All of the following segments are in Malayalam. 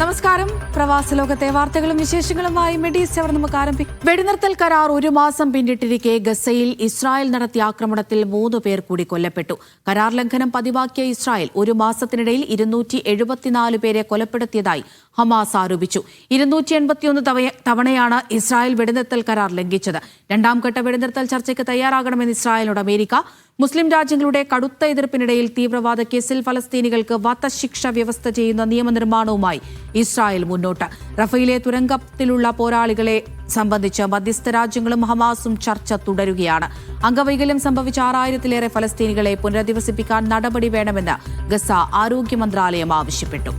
നമസ്കാരം. പ്രവാസ ലോകത്തെ വാർത്തകളും വിശേഷങ്ങളുമായി മെഡീസ് അവർ നമുക്ക് ആരംഭിക്കും. വെടിനിർത്തൽ കരാർ ഒരു മാസം പിന്നിട്ടിരിക്കെ ഗസയിൽ ഇസ്രായേൽ നടത്തിയ ആക്രമണത്തിൽ 3 പേർ കൂടി കൊല്ലപ്പെട്ടു. കരാർ ലംഘനം പതിവാക്കിയ ഇസ്രായേൽ ഒരു മാസത്തിനിടയിൽ 274 പേരെ കൊലപ്പെടുത്തിയതായി ഹമാസ് ആരോപിച്ചു. 281 തവണയാണ് ഇസ്രായേൽ വെടിനിർത്തൽ കരാർ ലംഘിച്ചത്. രണ്ടാം ഘട്ട വെടിനിർത്തൽ ചർച്ചയ്ക്ക് തയ്യാറാകണമെന്ന് ഇസ്രായേലിനോട് അമേരിക്ക. മുസ്ലിം രാജ്യങ്ങളുടെ കടുത്ത എതിർപ്പിനിടയിൽ തീവ്രവാദ കേസിൽ ഫലസ്തീനികൾക്ക് വധശിക്ഷ വ്യവസ്ഥ ചെയ്യുന്ന നിയമനിർമ്മാണവുമായി ഇസ്രായേൽ മുന്നോട്ട്. റഫയിലെ തുരങ്കത്തിലുള്ള പോരാളികളെ സംബന്ധിച്ച് മധ്യസ്ഥ രാജ്യങ്ങളും ഹമാസും ചർച്ച തുടരുകയാണ്. അംഗവൈകല്യം സംഭവിച്ച 6000-ലേറെ ഫലസ്തീനികളെ പുനരധിവസിപ്പിക്കാൻ നടപടി വേണമെന്ന് ഗസ ആരോഗ്യ മന്ത്രാലയം ആവശ്യപ്പെട്ടു.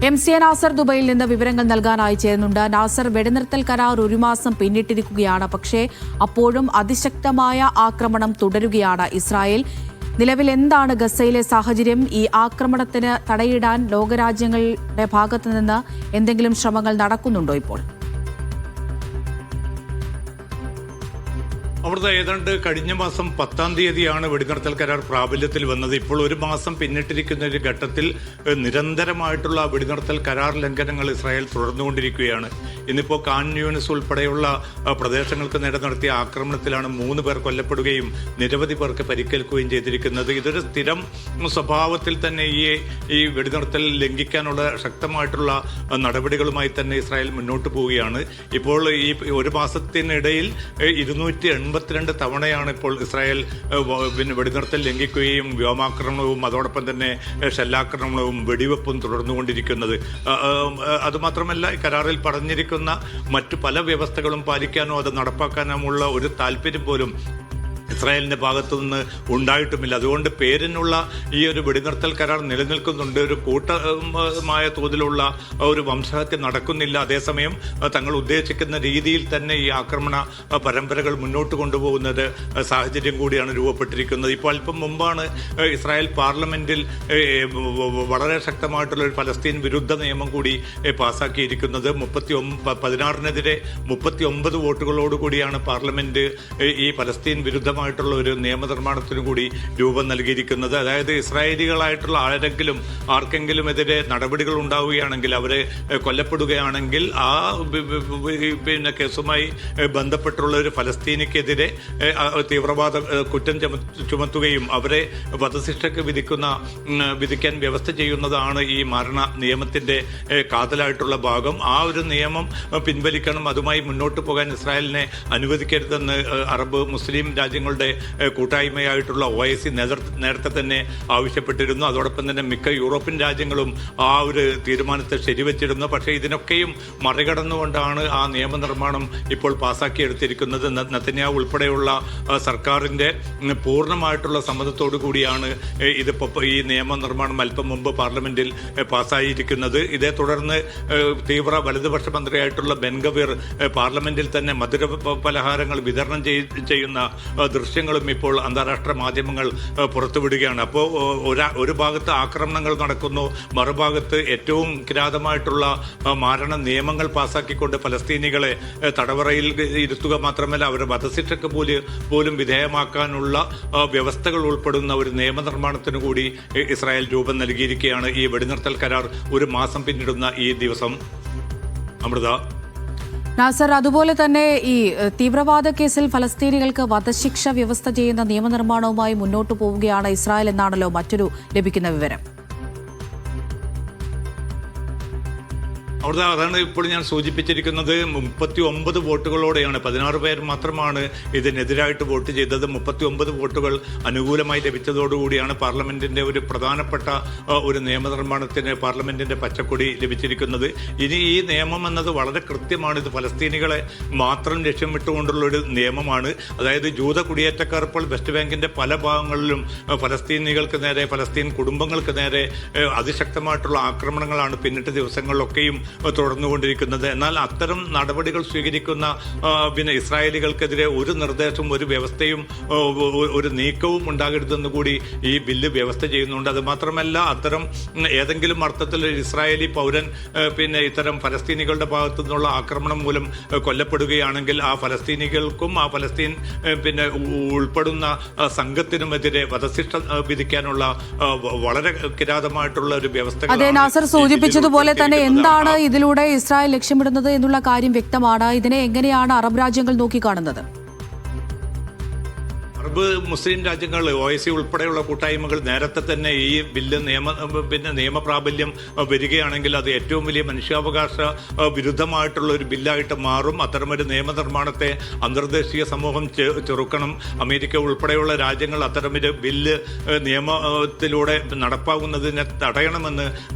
MC നാസർ ദുബൈയിൽ നിന്ന് വിവരങ്ങൾ നൽകാനായി ചേരുന്നുണ്ട്. നാസർ, വെടിനിർത്തൽ കരാർ ഒരു മാസം പിന്നിട്ടിരിക്കുകയാണ്. പക്ഷേ അപ്പോഴും അതിശക്തമായ ആക്രമണം തുടരുകയാണ് ഇസ്രായേൽ. നിലവിൽ എന്താണ് ഗസയിലെ സാഹചര്യം? ഈ ആക്രമണത്തിന് തടയിടാൻ ലോകരാജ്യങ്ങളുടെ ഭാഗത്തുനിന്ന് എന്തെങ്കിലും ശ്രമങ്ങൾ നടക്കുന്നുണ്ടോ ഇപ്പോൾ? അവിടുത്തെ ഏതാണ്ട് കഴിഞ്ഞ മാസം 10-ാം തീയതിയാണ് വെടിനിർത്തൽ കരാർ പ്രാബല്യത്തിൽ വന്നത്. ഇപ്പോൾ ഒരു മാസം പിന്നിട്ടിരിക്കുന്ന ഒരു ഘട്ടത്തിൽ നിരന്തരമായിട്ടുള്ള വെടിനിർത്തൽ കരാർ ലംഘനങ്ങൾ ഇസ്രായേൽ തുടർന്നുകൊണ്ടിരിക്കുകയാണ്. ഇന്നിപ്പോൾ ഖാൻ യൂനിസ് ഉൾപ്പെടെയുള്ള പ്രദേശങ്ങൾക്ക് നേരെ നടത്തിയ ആക്രമണത്തിലാണ് 3 പേർ കൊല്ലപ്പെടുകയും നിരവധി പേർക്ക് പരിക്കേൽക്കുകയും ചെയ്തിരിക്കുന്നത്. ഇതൊരു സ്ഥിരം സ്വഭാവത്തിൽ തന്നെ ഈ വെടിനിർത്തൽ ലംഘിക്കാനുള്ള ശക്തമായിട്ടുള്ള നടപടികളുമായി തന്നെ ഇസ്രായേൽ മുന്നോട്ട് പോവുകയാണ്. ഇപ്പോൾ ഈ ഒരു മാസത്തിനിടയിൽ 282 തവണയാണ് ഇപ്പോൾ ഇസ്രായേൽ വെടിനിർത്തൽ ലംഘിക്കുകയും വ്യോമാക്രമണവും അതോടൊപ്പം തന്നെ ഷെല്ലാക്രമണവും വെടിവെപ്പും തുടർന്നുകൊണ്ടിരിക്കുന്നത്. അതുമാത്രമല്ല, കരാറിൽ പറഞ്ഞിരിക്കുന്ന മറ്റു പല വ്യവസ്ഥകളും പാലിക്കാനോ അത് നടപ്പാക്കാനുമുള്ള ഒരു താല്പര്യം പോലും ഇസ്രായേലിന്റെ ഭാഗത്തുനിന്ന് ഉണ്ടായിട്ടുമില്ല. അതുകൊണ്ട് പേരിനുള്ള ഈ ഒരു വെടിനിർത്തൽ കരാർ നിലനിൽക്കുന്നുണ്ട്. ഒരു കൂട്ടമായ തോതിലുള്ള ഒരു വംശഹത്യ നടക്കുന്നില്ല. അതേസമയം തങ്ങൾ ഉദ്ദേശിക്കുന്ന രീതിയിൽ തന്നെ ഈ ആക്രമണ പരമ്പരകൾ മുന്നോട്ട് കൊണ്ടുപോകുന്നത് സാഹചര്യം കൂടിയാണ് രൂപപ്പെട്ടിരിക്കുന്നത്. ഇപ്പോൾ അല്പം മുമ്പാണ് ഇസ്രായേൽ പാർലമെന്റിൽ വളരെ ശക്തമായിട്ടുള്ള ഒരു ഫലസ്തീൻ വിരുദ്ധ നിയമം കൂടി പാസാക്കിയിരിക്കുന്നത്. 16-നെതിരെ 39 വോട്ടുകളോടുകൂടിയാണ് പാർലമെന്റ് ഈ ഫലസ്തീൻ വിരുദ്ധ ായിട്ടുള്ള ഒരു നിയമനിർമ്മാണത്തിനു കൂടി രൂപം നൽകിയിരിക്കുന്നത്. അതായത് ഇസ്രായേലികളായിട്ടുള്ള ആർക്കെങ്കിലും എതിരെ നടപടികൾ ഉണ്ടാവുകയാണെങ്കിൽ, അവരെ കൊല്ലപ്പെടുകയാണെങ്കിൽ ആ കേസുമായി ബന്ധപ്പെട്ടുള്ള ഒരു ഫലസ്തീനിക്കെതിരെ തീവ്രവാദ കുറ്റം ചുമത്തുകയും അവരെ വധശിക്ഷയ്ക്ക് വിധിക്കാൻ വ്യവസ്ഥ ചെയ്യുന്നതാണ് ഈ മരണ നിയമത്തിന്റെ കാതലായിട്ടുള്ള ഭാഗം. ആ ഒരു നിയമം പിൻവലിക്കണം, അതുമായി മുന്നോട്ട് പോകാൻ ഇസ്രായേലിനെ അനുവദിക്കരുതെന്ന് അറബ് മുസ്ലിം രാജ്യങ്ങളുടെ കൂട്ടായ്മയായിട്ടുള്ള OIC നേരത്തെ തന്നെ ആവശ്യപ്പെട്ടിരുന്നു. അതോടൊപ്പം തന്നെ മിക്ക യൂറോപ്യൻ രാജ്യങ്ങളും ആ ഒരു തീരുമാനത്തെ ശരിവച്ചിരുന്നു. പക്ഷേ ഇതിനൊക്കെയും മറികടന്നുകൊണ്ടാണ് ആ നിയമനിർമ്മാണം ഇപ്പോൾ പാസാക്കിയെടുത്തിരിക്കുന്നത്. നെതന്യാഹു ഉൾപ്പെടെയുള്ള സർക്കാരിന്റെ പൂർണ്ണമായിട്ടുള്ള സമ്മതത്തോടു കൂടിയാണ് ഇതിപ്പോൾ ഈ നിയമനിർമ്മാണം അല്പം മുമ്പ് പാർലമെന്റിൽ പാസ്സായിരിക്കുന്നത്. ഇതേ തുടർന്ന് തീവ്ര വലതുപക്ഷ മന്ത്രിയായിട്ടുള്ള ബെൻഗവീർ പാർലമെന്റിൽ തന്നെ മധുര പലഹാരങ്ങൾ വിതരണം ചെയ്യുന്ന ദൃശ്യങ്ങളും ഇപ്പോൾ അന്താരാഷ്ട്ര മാധ്യമങ്ങൾ പുറത്തുവിടുകയാണ്. അപ്പോൾ ഒരു ഭാഗത്ത് ആക്രമണങ്ങൾ നടക്കുന്നു, മറുഭാഗത്ത് ഏറ്റവും കിരാതമായിട്ടുള്ള മാരണ നിയമങ്ങൾ പാസാക്കിക്കൊണ്ട് ഫലസ്തീനികളെ തടവറയിൽ ഇരുത്തുക മാത്രമല്ല, അവരുടെ വധശിക്ഷയ്ക്ക് പോലും വിധേയമാക്കാനുള്ള വ്യവസ്ഥകൾ ഉൾപ്പെടുന്ന ഒരു നിയമനിർമ്മാണത്തിനു കൂടി ഇസ്രായേൽ രൂപം നൽകിയിരിക്കുകയാണ് ഈ വെടിനിർത്തൽ കരാർ ഒരു മാസം പിന്നിടുന്ന ഈ ദിവസം. അമൃത. നാസർ, അതുപോലെ തന്നെ ഈ തീവ്രവാദ കേസിൽ ഫലസ്തീനികൾക്ക് വധശിക്ഷ വ്യവസ്ഥ ചെയ്യുന്ന നിയമനിർമ്മാണവുമായി മുന്നോട്ട് പോവുകയാണ് ഇസ്രായേൽ എന്നാണല്ലോ മറ്റൊരു ലഭിക്കുന്ന വിവരം. അതാണ് ഇപ്പോൾ ഞാൻ സൂചിപ്പിച്ചിരിക്കുന്നത്. 39 വോട്ടുകളോടെയാണ്, 16 പേർ മാത്രമാണ് ഇതിനെതിരായിട്ട് വോട്ട് ചെയ്തത്. 39 വോട്ടുകൾ അനുകൂലമായി ലഭിച്ചതോടുകൂടിയാണ് പാർലമെന്റിന്റെ ഒരു പ്രധാനപ്പെട്ട ഒരു നിയമനിർമ്മാണത്തിന് പാർലമെന്റിന്റെ പച്ചക്കൊടി ലഭിച്ചിരിക്കുന്നത്. ഇനി ഈ നിയമം എന്നത് വളരെ കൃത്യമാണ്. ഇത് ഫലസ്തീനികളെ മാത്രം ലക്ഷ്യമിട്ടുകൊണ്ടുള്ള ഒരു നിയമമാണ്. അതായത് ജൂത കുടിയേറ്റക്കാർ ഇപ്പോൾ വെസ്റ്റ് ബാങ്കിന്റെ പല ഭാഗങ്ങളിലും ഫലസ്തീനികൾക്ക് നേരെ, ഫലസ്തീൻ കുടുംബങ്ങൾക്ക് നേരെ അതിശക്തമായിട്ടുള്ള ആക്രമണങ്ങളാണ് പിന്നിട്ട ദിവസങ്ങളിലൊക്കെയും തുടർന്നുകൊണ്ടിരിക്കുന്നത്. എന്നാൽ അത്തരം നടപടികൾ സ്വീകരിക്കുന്ന ഇസ്രായേലികൾക്കെതിരെ ഒരു നിർദ്ദേശവും ഒരു വ്യവസ്ഥയും ഒരു നീക്കവും ഉണ്ടാകരുതെന്ന് കൂടി ഈ ബില്ല് വ്യവസ്ഥ ചെയ്യുന്നുണ്ട്. അത് മാത്രമല്ല, അത്തരം ഏതെങ്കിലും അർത്ഥത്തിൽ ഇസ്രായേലി പൗരൻ ഇത്തരം ഫലസ്തീനികളുടെ ഭാഗത്തു നിന്നുള്ള ആക്രമണം മൂലം കൊല്ലപ്പെടുകയാണെങ്കിൽ ആ ഫലസ്തീനികൾക്കും ആ ഫലസ്തീൻ ഉൾപ്പെടുന്ന സംഘത്തിനുമെതിരെ വധശിക്ഷ വിധിക്കാനുള്ള വളരെ കിരാതമായിട്ടുള്ള ഒരു വ്യവസ്ഥ. അതെ, നാസർ സൂചിപ്പിച്ചതുപോലെ തന്നെ എന്താണ് ഇതിലൂടെ ഇസ്രായേൽ ലക്ഷ്യമിടുന്നത് എന്നുള്ള കാര്യം വ്യക്തമാണ്. ഇതിനെ എങ്ങനെയാണ് അറബ് രാജ്യങ്ങൾ നോക്കിക്കാണുന്നത്? അറബ് മുസ്ലിം രാജ്യങ്ങൾ, OIC ഉൾപ്പെടെയുള്ള കൂട്ടായ്മകൾ നേരത്തെ തന്നെ ഈ ബില്ല് നിയമപ്രാബല്യം വരികയാണെങ്കിൽ അത് ഏറ്റവും വലിയ മനുഷ്യാവകാശ വിരുദ്ധമായിട്ടുള്ള ഒരു ബില്ലായിട്ട് മാറും. അത്തരമൊരു നിയമനിർമ്മാണത്തെ അന്തർദേശീയ സമൂഹം ചെറുക്കണം. അമേരിക്ക ഉൾപ്പെടെയുള്ള രാജ്യങ്ങൾ അത്തരമൊരു ബില്ല് നിയമത്തിലൂടെ നടപ്പാകുന്നതിനെ തടയണമെന്ന്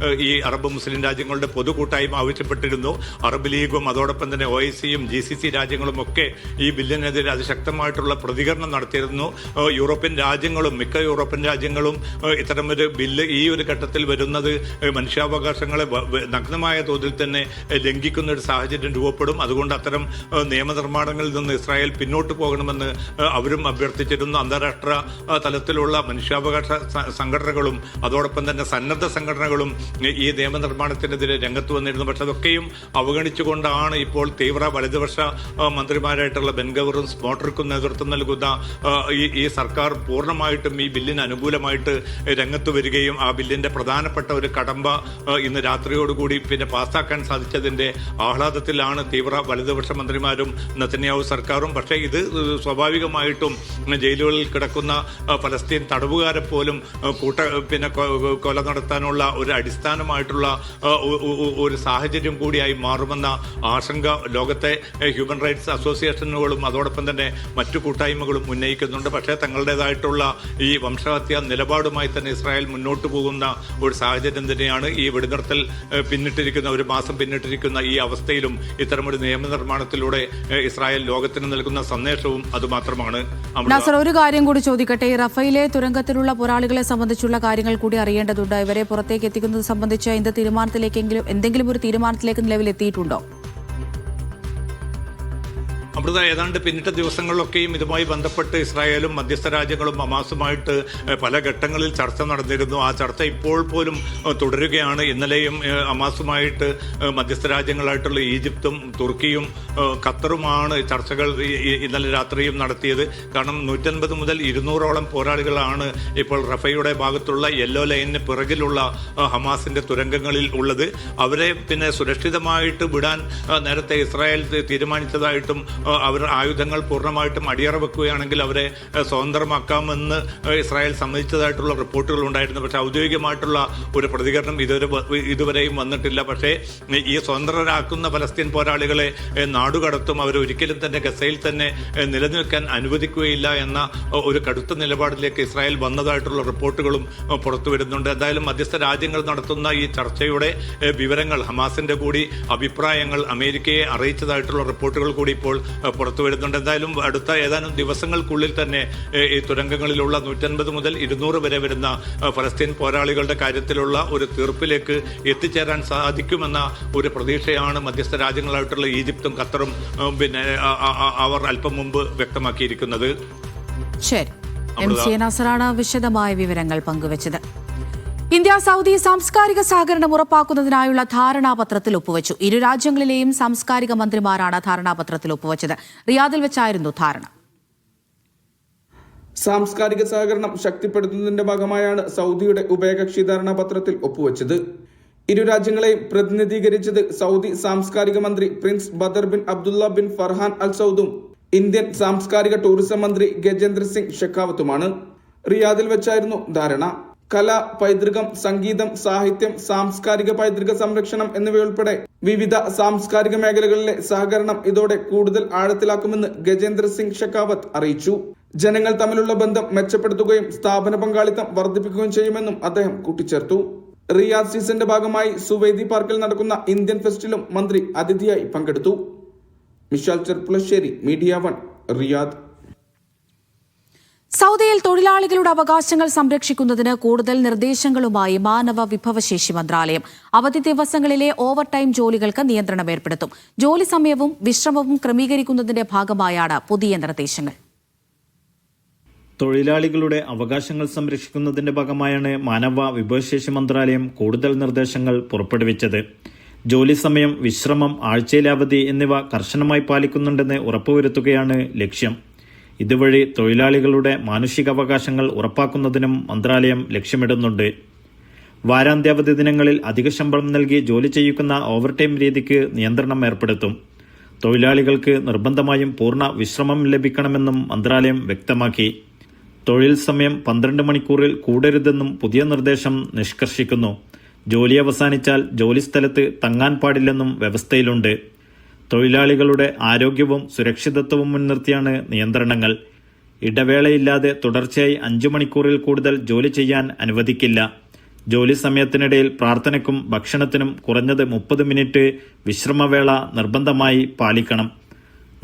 ഈ അറബ് മുസ്ലിം രാജ്യങ്ങളുടെ പൊതുകൂട്ടായ്മ ആവശ്യപ്പെട്ടിരുന്നു. അറബ് ലീഗും അതോടൊപ്പം തന്നെ OICയും GCC രാജ്യങ്ങളും ഒക്കെ ഈ ബില്ലിനെതിരെ അതിശക്തമായിട്ടുള്ള പ്രതികരണം നടത്തിയിരുന്നു. മിക്ക യൂറോപ്യൻ രാജ്യങ്ങളും ഇത്തരമൊരു ബില്ല് ഈ ഒരു ഘട്ടത്തിൽ വരുന്നത് മനുഷ്യാവകാശങ്ങളെ നഗ്നമായ തോതിൽ തന്നെ ലംഘിക്കുന്ന ഒരു സാഹചര്യം രൂപപ്പെടും. അതുകൊണ്ട് അത്തരം നിയമനിർമ്മാണങ്ങളിൽ നിന്ന് ഇസ്രായേൽ പിന്നോട്ട് പോകണമെന്ന് അവരും അഭ്യർത്ഥിച്ചിരുന്നു. അന്താരാഷ്ട്ര തലത്തിലുള്ള മനുഷ്യാവകാശ സംഘടനകളും അതോടൊപ്പം തന്നെ സന്നദ്ധ സംഘടനകളും ഈ നിയമനിർമ്മാണത്തിനെതിരെ രംഗത്ത് വന്നിരുന്നു. പക്ഷെ അതൊക്കെയും അവഗണിച്ചുകൊണ്ടാണ് ഇപ്പോൾ തീവ്ര വലതുപക്ഷ മന്ത്രിമാരായിട്ടുള്ള ബെൻഗവറും സ്മോട്രിക്കും നേതൃത്വം നൽകുന്ന ഈ സർക്കാർ പൂർണ്ണമായിട്ടും ഈ ബില്ലിന് അനുകൂലമായിട്ട് രംഗത്ത് വരികയും ആ ബില്ലിന്റെ പ്രധാനപ്പെട്ട ഒരു കടമ്പ ഇന്ന് രാത്രിയോടുകൂടി പാസ്സാക്കാൻ സാധിച്ചതിന്റെ ആഹ്ലാദത്തിലാണ് തീവ്ര വലതുപക്ഷ മന്ത്രിമാരും നെതന്യാഹു സർക്കാരും. പക്ഷേ ഇത് സ്വാഭാവികമായിട്ടും ജയിലുകളിൽ കിടക്കുന്ന ഫലസ്തീൻ തടവുകാരെ പോലും കൊല നടത്താനുള്ള ഒരു അടിസ്ഥാനമായിട്ടുള്ള ഒരു സാഹചര്യം കൂടിയായി മാറുമെന്ന ആശങ്ക ലോകത്തെ ഹ്യൂമൻ റൈറ്റ്സ് അസോസിയേഷനുകളും അതോടൊപ്പം തന്നെ മറ്റു കൂട്ടായ്മകളും ഉന്നയിക്കുന്നുണ്ട്. പക്ഷേ തങ്ങളുടേതായിട്ടുള്ള ഈ വംശഹത്യ നിലപാടുമായി തന്നെ ഇസ്രായേൽ മുന്നോട്ട് പോകുന്ന ഒരു സാഹചര്യം തന്നെയാണ്. ഈ വെടിനിർത്തൽ ഒരു മാസം പിന്നിട്ടിരിക്കുന്ന ഈ അവസ്ഥയിലും ഇത്തരമൊരു നിയമനിർമ്മാണത്തിലൂടെ ഇസ്രായേൽ ലോകത്തിന് നൽകുന്ന സന്ദേശവും അതുമാത്രമാണ്. നാസർ, ഒരു കാര്യം കൂടി ചോദിക്കട്ടെ. റഫേലെ തുരങ്കത്തിലുള്ള പോരാളികളെ സംബന്ധിച്ചുള്ള കാര്യങ്ങൾ കൂടി അറിയേണ്ടതുണ്ട്. ഇവരെ പുറത്തേക്ക് എത്തിക്കുന്നത് സംബന്ധിച്ച് എന്തെങ്കിലും ഒരു തീരുമാനത്തിലേക്ക് നിലവിൽ എത്തിയിട്ടുണ്ടോ? അമൃത, ഏതാണ്ട് പിന്നിട്ട ദിവസങ്ങളിലൊക്കെയും ഇതുമായി ബന്ധപ്പെട്ട് ഇസ്രായേലും മധ്യസ്ഥ രാജ്യങ്ങളും ഹമാസുമായിട്ട് പല ഘട്ടങ്ങളിൽ ചർച്ച നടന്നിരുന്നു. ആ ചർച്ച ഇപ്പോൾ പോലും തുടരുകയാണ്. ഇന്നലെയും ഹമാസുമായിട്ട് മധ്യസ്ഥ രാജ്യങ്ങളായിട്ടുള്ള ഈജിപ്തും തുർക്കിയും ഖത്തറുമാണ് ചർച്ചകൾ ഇന്നലെ രാത്രിയും നടത്തിയത്. കാരണം 150 മുതൽ 200ഓളം പോരാളികളാണ് ഇപ്പോൾ റഫയുടെ ഭാഗത്തുള്ള യെല്ലോ ലൈനിന് പിറകിലുള്ള ഹമാസിന്റെ തുരങ്കങ്ങളിൽ ഉള്ളത്. അവരെ സുരക്ഷിതമായിട്ട് വിടാൻ നേരത്തെ ഇസ്രായേൽ തീരുമാനിച്ചതായിട്ടും അവർ ആയുധങ്ങൾ പൂർണ്ണമായിട്ടും അടിയറ വെക്കുകയാണെങ്കിൽ അവരെ സ്വതന്ത്രമാക്കാമെന്ന് ഇസ്രായേൽ സമ്മതിച്ചതായിട്ടുള്ള റിപ്പോർട്ടുകൾ ഉണ്ടായിരുന്നു. പക്ഷേ ഔദ്യോഗികമായിട്ടുള്ള ഒരു പ്രതികരണം ഇതുവരെയും വന്നിട്ടില്ല. പക്ഷേ ഈ സ്വതന്ത്രരാക്കുന്ന ഫലസ്തീൻ പോരാളികളെ നാടുകടത്തും, അവരൊരിക്കലും തന്നെ ഗസയിൽ തന്നെ നിലനിൽക്കാൻ അനുവദിക്കുകയില്ല എന്ന ഒരു കടുത്ത നിലപാടിലേക്ക് ഇസ്രായേൽ വന്നതായിട്ടുള്ള റിപ്പോർട്ടുകളും പുറത്തു വരുന്നുണ്ട്. എന്തായാലും മധ്യസ്ഥ രാജ്യങ്ങൾ നടത്തുന്ന ഈ ചർച്ചയുടെ വിവരങ്ങൾ, ഹമാസിന്റെ കൂടി അഭിപ്രായങ്ങൾ അമേരിക്കയെ അറിയിച്ചതായിട്ടുള്ള റിപ്പോർട്ടുകൾ കൂടി ഇപ്പോൾ പുറത്തു വരുന്നുണ്ട്. എന്തായാലും അടുത്ത ഏതാനും ദിവസങ്ങൾക്കുള്ളിൽ തന്നെ ഈ തുരങ്കങ്ങളിലുള്ള 150 മുതൽ 200 വരെ വരുന്ന ഫലസ്തീൻ പോരാളികളുടെ കാര്യത്തിലുള്ള ഒരു തീർപ്പിലേക്ക് എത്തിച്ചേരാൻ സാധിക്കുമെന്ന ഒരു പ്രതീക്ഷയാണ് മധ്യസ്ഥ രാജ്യങ്ങളായിട്ടുള്ള ഈജിപ്തും ഖത്തറും അവർ അല്പം മുമ്പ് വ്യക്തമാക്കിയിരിക്കുന്നത്. ശരി, MC നാസറാണ് വിശദമായ വിവരങ്ങൾ പങ്കുവച്ചത്. ഇന്ത്യ സൗദി സാംസ്കാരിക സഹകരണം ഉറപ്പാക്കുന്നതിനായുള്ള ധാരണാപത്രത്തിൽ ഒപ്പുവച്ചു. ഇരു രാജ്യങ്ങളിലെയും സാംസ്കാരിക മന്ത്രിമാരാണ് ധാരണാപത്രത്തിൽ ഒപ്പുവച്ചത്. റിയാദിൽ വെച്ചായിരുന്നു ധാരണ. സാംസ്കാരിക സഹകരണം ശക്തിപ്പെടുത്തുന്നതിന്റെ ഭാഗമായാണ് സൗദിയുടെ ഉഭയകക്ഷി ധാരണാപത്രത്തിൽ ഒപ്പുവച്ചത്. ഇരു രാജ്യങ്ങളെയും പ്രതിനിധീകരിച്ചത് സൗദി സാംസ്കാരിക മന്ത്രി Prince Badr bin Abdullah bin Farhan Al സൗദും ഇന്ത്യൻ സാംസ്കാരിക ടൂറിസം മന്ത്രി ഗജേന്ദ്ര സിംഗ് ഷെഖാവത്തുമാണ്. റിയാദിൽ വെച്ചായിരുന്നു ധാരണ. കല, പൈതൃകം, സംഗീതം, സാഹിത്യം, സാംസ്കാരിക പൈതൃക സംരക്ഷണം എന്നിവയുൾപ്പെടെ വിവിധ സാംസ്കാരിക മേഖലകളിലെ സഹകരണം ഇതോടെ കൂടുതൽ ആഴത്തിലാക്കുമെന്ന് ഗജേന്ദ്ര സിംഗ് ഷെഖാവത്ത് അറിയിച്ചു. ജനങ്ങൾ തമ്മിലുള്ള ബന്ധം മെച്ചപ്പെടുത്തുകയും സ്ഥാപന പങ്കാളിത്തം വർദ്ധിപ്പിക്കുകയും ചെയ്യുമെന്നും അദ്ദേഹം കൂട്ടിച്ചേർത്തു. റിയാദ് സീസന്റെ ഭാഗമായി സുവേദി പാർക്കിൽ നടക്കുന്ന ഇന്ത്യൻ ഫെസ്റ്റിലും മന്ത്രി അതിഥിയായി പങ്കെടുത്തു. Mishal Cherpulassery, media 1, Riyadh. സൗദിയിൽ തൊഴിലാളികളുടെ അവകാശങ്ങൾ സംരക്ഷിക്കുന്നതിന് കൂടുതൽ നിർദ്ദേശങ്ങളുമായി മാനവ വിഭവശേഷി മന്ത്രാലയം. അവധി ദിവസങ്ങളിലെ ഓവർ ടൈം ജോലികൾക്ക് നിയന്ത്രണം ഏർപ്പെടുത്തും. ജോലി സമയവും വിശ്രമവും ക്രമീകരിക്കുന്നതിന്റെ ഭാഗമായാണ് പുതിയ നിർദ്ദേശങ്ങൾ. തൊഴിലാളികളുടെ അവകാശങ്ങൾ സംരക്ഷിക്കുന്നതിന്റെ ഭാഗമായാണ് മാനവ വിഭവശേഷി മന്ത്രാലയം കൂടുതൽ നിർദ്ദേശങ്ങൾ പുറപ്പെടുവിച്ചത്. ജോലി സമയം, വിശ്രമം, ആഴ്ചയിലെ അവധി എന്നിവ കർശനമായി പാലിക്കുന്നുണ്ടെന്ന് ഉറപ്പുവരുത്തുകയാണ് ലക്ഷ്യം. ഇതുവഴി തൊഴിലാളികളുടെ മാനുഷികാവകാശങ്ങൾ ഉറപ്പാക്കുന്നതിനും മന്ത്രാലയം ലക്ഷ്യമിടുന്നുണ്ട്. വാരാന്ത്യാവധി ദിനങ്ങളിൽ അധിക ശമ്പളം നൽകി ജോലി ചെയ്യിക്കുന്ന ഓവർടൈം രീതിക്ക് നിയന്ത്രണം ഏർപ്പെടുത്തും. തൊഴിലാളികൾക്ക് നിർബന്ധമായും പൂർണ്ണ വിശ്രമം ലഭിക്കണമെന്നും മന്ത്രാലയം വ്യക്തമാക്കി. തൊഴിൽ സമയം 12 മണിക്കൂറിൽ കൂടരുതെന്നും പുതിയ നിർദ്ദേശം നിഷ്കർഷിക്കുന്നു. ജോലി അവസാനിച്ചാൽ ജോലിസ്ഥലത്ത് തങ്ങാൻ പാടില്ലെന്നും വ്യവസ്ഥയിലുണ്ട്. തൊഴിലാളികളുടെ ആരോഗ്യവും സുരക്ഷിതത്വവും മുൻനിർത്തിയാണ് നിയന്ത്രണങ്ങൾ. ഇടവേളയില്ലാതെ തുടർച്ചയായി 5 മണിക്കൂറിൽ കൂടുതൽ ജോലി ചെയ്യാൻ അനുവദിക്കില്ല. ജോലി സമയത്തിനിടയിൽ പ്രാർത്ഥനയ്ക്കും ഭക്ഷണത്തിനും കുറഞ്ഞത് 30 മിനിറ്റ് വിശ്രമവേള നിർബന്ധമായി പാലിക്കണം.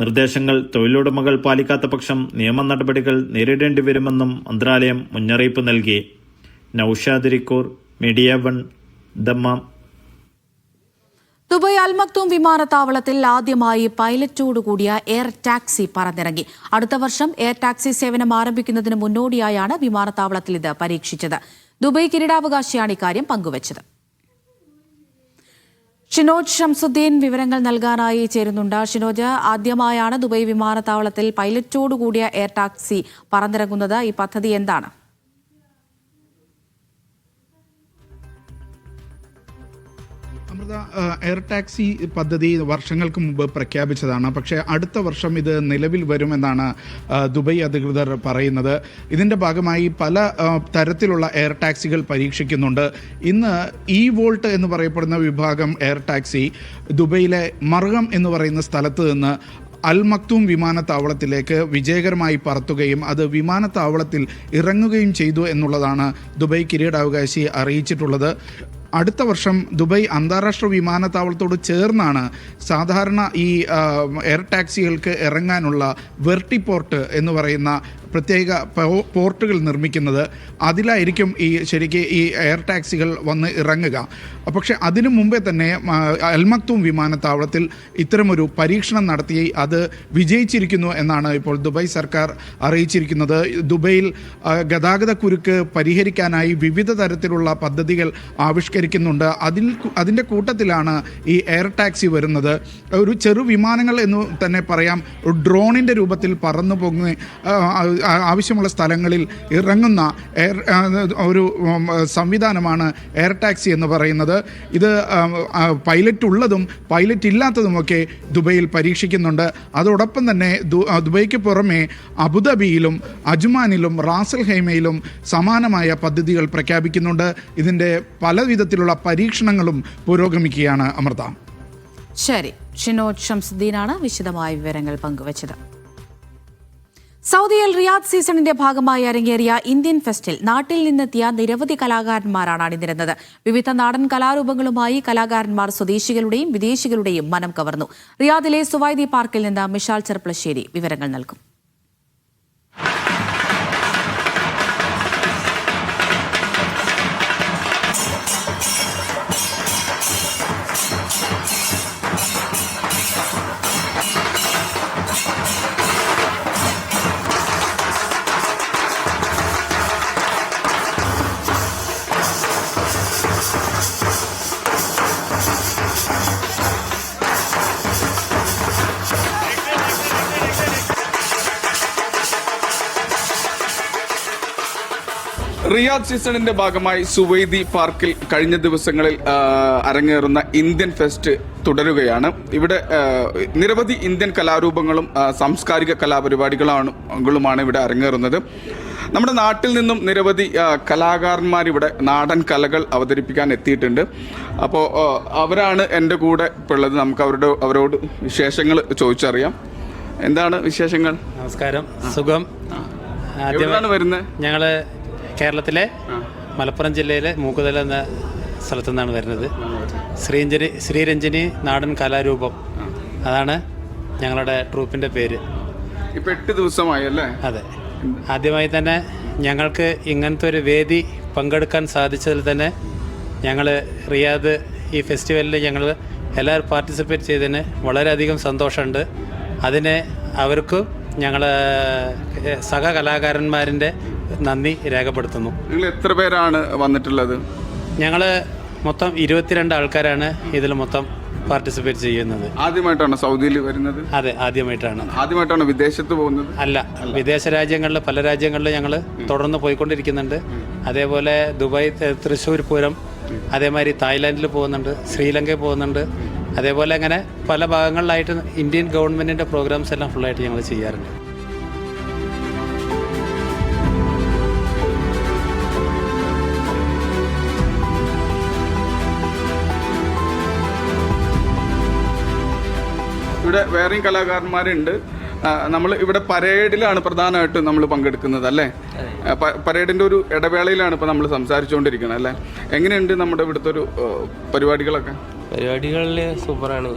നിർദ്ദേശങ്ങൾ തൊഴിലുടമകൾ പാലിക്കാത്ത പക്ഷം നിയമ നടപടികൾ നേരിടേണ്ടി വരുമെന്നും മന്ത്രാലയം മുന്നറിയിപ്പ് നൽകി. Naushad Rikkur, Media 1, Dammam. Dubai Al Maktoum വിമാനത്താവളത്തിൽ ആദ്യമായി പൈലറ്റോടുകൂടിയ എയർ ടാക്സി പറന്നിറങ്ങി. അടുത്ത വർഷം എയർ ടാക്സി സേവനം ആരംഭിക്കുന്നതിന് മുന്നോടിയായാണ് വിമാനത്താവളത്തിൽ ഇത് പരീക്ഷിച്ചത്. ദുബായ് കിരീടാവകാശിയാണ് ഇക്കാര്യം പങ്കുവച്ചത്. ഷിനോജ് ഷംസുദ്ദീൻ വിവരങ്ങൾ നൽകാനായി ചേരുന്നുണ്ട്. ഷിനോജ്, ആദ്യമായാണ് ദുബായ് വിമാനത്താവളത്തിൽ പൈലറ്റോടുകൂടിയ എയർ ടാക്സി പറന്നിറങ്ങുന്നത്. ഈ പദ്ധതി എന്താണ്? എയർ ടാക്സി പദ്ധതി വർഷങ്ങൾക്ക് മുമ്പ് പ്രഖ്യാപിച്ചതാണ്. പക്ഷേ അടുത്ത വർഷം ഇത് നിലവിൽ വരുമെന്നാണ് ദുബായ് അധികൃതർ പറയുന്നത്. ഇതിൻ്റെ ഭാഗമായി പല തരത്തിലുള്ള എയർ ടാക്സികൾ പരീക്ഷിക്കുന്നുണ്ട്. ഇന്ന് ഇ വോൾട്ട് എന്ന് പറയപ്പെടുന്ന വിഭാഗം എയർ ടാക്സി ദുബൈയിലെ മർഗം എന്ന് പറയുന്ന സ്ഥലത്ത് നിന്ന് അൽ മക്തൂം വിമാനത്താവളത്തിലേക്ക് വിജയകരമായി പറത്തുകയും അത് വിമാനത്താവളത്തിൽ ഇറങ്ങുകയും ചെയ്തു എന്നുള്ളതാണ് ദുബായ് കിരീടാവകാശി അറിയിച്ചിട്ടുള്ളത്. അടുത്ത വർഷം ദുബായ് അന്താരാഷ്ട്ര വിമാനത്താവളത്തോട് ചേർന്നാണ് സാധാരണ ഈ എയർ ടാക്സികൾക്ക് ഇറങ്ങാനുള്ള വെർട്ടിപോർട്ട് എന്ന് പറയുന്ന പ്രത്യേക പോർട്ടുകൾ നിർമ്മിക്കുന്നത്. അതിലായിരിക്കും ശരിക്ക് ഈ എയർ ടാക്സികൾ വന്ന് ഇറങ്ങുക. പക്ഷേ അതിനു മുമ്പേ തന്നെ അൽ മക്തൂം വിമാനത്താവളത്തിൽ ഇത്തരമൊരു പരീക്ഷണം നടത്തി അത് വിജയിച്ചിരിക്കുന്നു എന്നാണ് ഇപ്പോൾ ദുബായ് സർക്കാർ അറിയിച്ചിരിക്കുന്നത്. ദുബൈയിൽ ഗതാഗത കുരുക്ക് പരിഹരിക്കാനായി വിവിധ തരത്തിലുള്ള പദ്ധതികൾ ആവിഷ്കരിക്കുന്നുണ്ട്. അതിൻ്റെ കൂട്ടത്തിലാണ് ഈ എയർ ടാക്സി വരുന്നത്. ഒരു ചെറു വിമാനങ്ങൾ എന്ന് തന്നെ പറയാം. ഡ്രോണിൻ്റെ രൂപത്തിൽ പറന്നു പോകുന്ന ആവശ്യമുള്ള സ്ഥലങ്ങളിൽ ഇറങ്ങുന്ന ഒരു സംവിധാനമാണ് എയർ ടാക്സി എന്ന് പറയുന്നത്. ഇത് പൈലറ്റ് ഉള്ളതും പൈലറ്റ് ഇല്ലാത്തതുമൊക്കെ ദുബൈയിൽ പരീക്ഷിക്കുന്നുണ്ട്. അതോടൊപ്പം തന്നെ ദുബൈക്ക് പുറമെ അബുദാബിയിലും അജ്മാനിലും റാസൽ ഹൈമയിലും സമാനമായ പദ്ധതികൾ പ്രഖ്യാപിക്കുന്നുണ്ട്. ഇതിൻ്റെ പല വിധത്തിലുള്ള പരീക്ഷണങ്ങളും പുരോഗമിക്കുകയാണ്. അമൃത. ശരി, ഷിനോജ് ഷംസുദ്ദീനാണ് വിശദമായ വിവരങ്ങൾ പങ്കുവച്ചത്. സൗദിയിൽ റിയാദ് സീസണിന്റെ ഭാഗമായി അരങ്ങേറിയ ഇന്ത്യൻ ഫെസ്റ്റിൽ നാട്ടിൽ നിന്നെത്തിയ നിരവധി കലാകാരന്മാരാണ് അണിനിരന്നത്. വിവിധ നാടൻ കലാരൂപങ്ങളുമായി കലാകാരന്മാർ സ്വദേശികളുടെയും വിദേശികളുടെയും മനം കവർന്നു. റിയാദിലെ സുവൈദി പാർക്കിൽ നിന്ന് മിഷാൽ ചെർപ്പളശ്ശേരി വിവരങ്ങൾ നൽകും. റിയാദ് സീസണിന്റെ ഭാഗമായി സുവൈദി പാർക്കിൽ കഴിഞ്ഞ ദിവസങ്ങളിൽ അരങ്ങേറുന്ന ഇന്ത്യൻ ഫെസ്റ്റ് തുടരുകയാണ്. ഇവിടെ നിരവധി ഇന്ത്യൻ കലാരൂപങ്ങളും സാംസ്കാരിക കലാപരിപാടികളുമാണ് ഇവിടെ അരങ്ങേറുന്നത്. നമ്മുടെ നാട്ടിൽ നിന്നും നിരവധി കലാകാരന്മാർ ഇവിടെ നാടൻ കലകൾ അവതരിപ്പിക്കാൻ എത്തിയിട്ടുണ്ട്. അപ്പോൾ അവരാണ് എൻ്റെ കൂടെ ഇപ്പോൾ ഉള്ളത്. നമുക്ക് അവരോട് വിശേഷങ്ങൾ ചോദിച്ചറിയാം. എന്താണ് വിശേഷങ്ങൾ? നമസ്കാരം, സുഖം. എവിടെയാണ് വരുന്നത്? ഞങ്ങൾ കേരളത്തിലെ മലപ്പുറം ജില്ലയിലെ മൂക്കുതല എന്ന സ്ഥലത്തു നിന്നാണ് വരുന്നത്. ശ്രീരഞ്ജനി നാടൻ കലാരൂപം, അതാണ് ഞങ്ങളുടെ ട്രൂപ്പിൻ്റെ പേര്. ഇപ്പം 8 ദിവസമായി അല്ലേ? അതെ. ആദ്യമായി തന്നെ ഞങ്ങൾക്ക് ഇങ്ങനത്തെ ഒരു വേദി പങ്കെടുക്കാൻ സാധിച്ചതിൽ തന്നെ ഞങ്ങൾ റിയാദ് ഈ ഫെസ്റ്റിവലിൽ ഞങ്ങൾ എല്ലാവരും പാർട്ടിസിപ്പേറ്റ് ചെയ്തതിന് വളരെയധികം സന്തോഷമുണ്ട്. അതിന് അവർക്കും ഞങ്ങൾ സഹകലാകാരന്മാരിൻ്റെ നന്ദി രേഖപ്പെടുത്തുന്നു. നിങ്ങൾ എത്ര പേരാണ് വന്നിട്ടുള്ളത്? ഞങ്ങൾ മൊത്തം 22 ആൾക്കാരാണ് ഇതിൽ മൊത്തം പാർട്ടിസിപ്പേറ്റ് ചെയ്യുന്നത്. ആദ്യമായിട്ടാണ് സൗദിയിൽ വരുന്നത്? അതെ, ആദ്യമായിട്ടാണ്. ആദ്യമായിട്ടാണ് വിദേശത്ത് പോകുന്നത്? അല്ല, വിദേശ രാജ്യങ്ങളിൽ പല രാജ്യങ്ങളിലും ഞങ്ങൾ തുടർന്ന് പോയിക്കൊണ്ടിരിക്കുന്നുണ്ട്. അതേപോലെ ദുബായ്, തൃശ്ശൂർ പൂരം, അതേമാതിരി തായ്ലാൻഡിൽ പോകുന്നുണ്ട്, ശ്രീലങ്കയിൽ പോകുന്നുണ്ട്. അതേപോലെ അങ്ങനെ പല ഭാഗങ്ങളിലായിട്ട് ഇന്ത്യൻ ഗവൺമെൻറ്റിൻ്റെ പ്രോഗ്രാംസ് എല്ലാം ഫുള്ളായിട്ട് ഞങ്ങൾ ചെയ്യാറുണ്ട്. ഇവിടെ വേറെയും കലാകാരന്മാരുണ്ട്. നമ്മൾ ഇവിടെ പരേഡിലാണ് പ്രധാനമായിട്ടും നമ്മൾ പങ്കെടുക്കുന്നത് അല്ലേ? പരേഡിൻ്റെ ഒരു ഇടവേളയിലാണ് ഇപ്പോൾ നമ്മൾ സംസാരിച്ചുകൊണ്ടിരിക്കുന്നത് അല്ലേ? എങ്ങനെയുണ്ട് നമ്മുടെ ഇവിടുത്തെ ഒരു പരിപാടികളൊക്കെ? പരിപാടികളിൽ സൂപ്പറാണ്.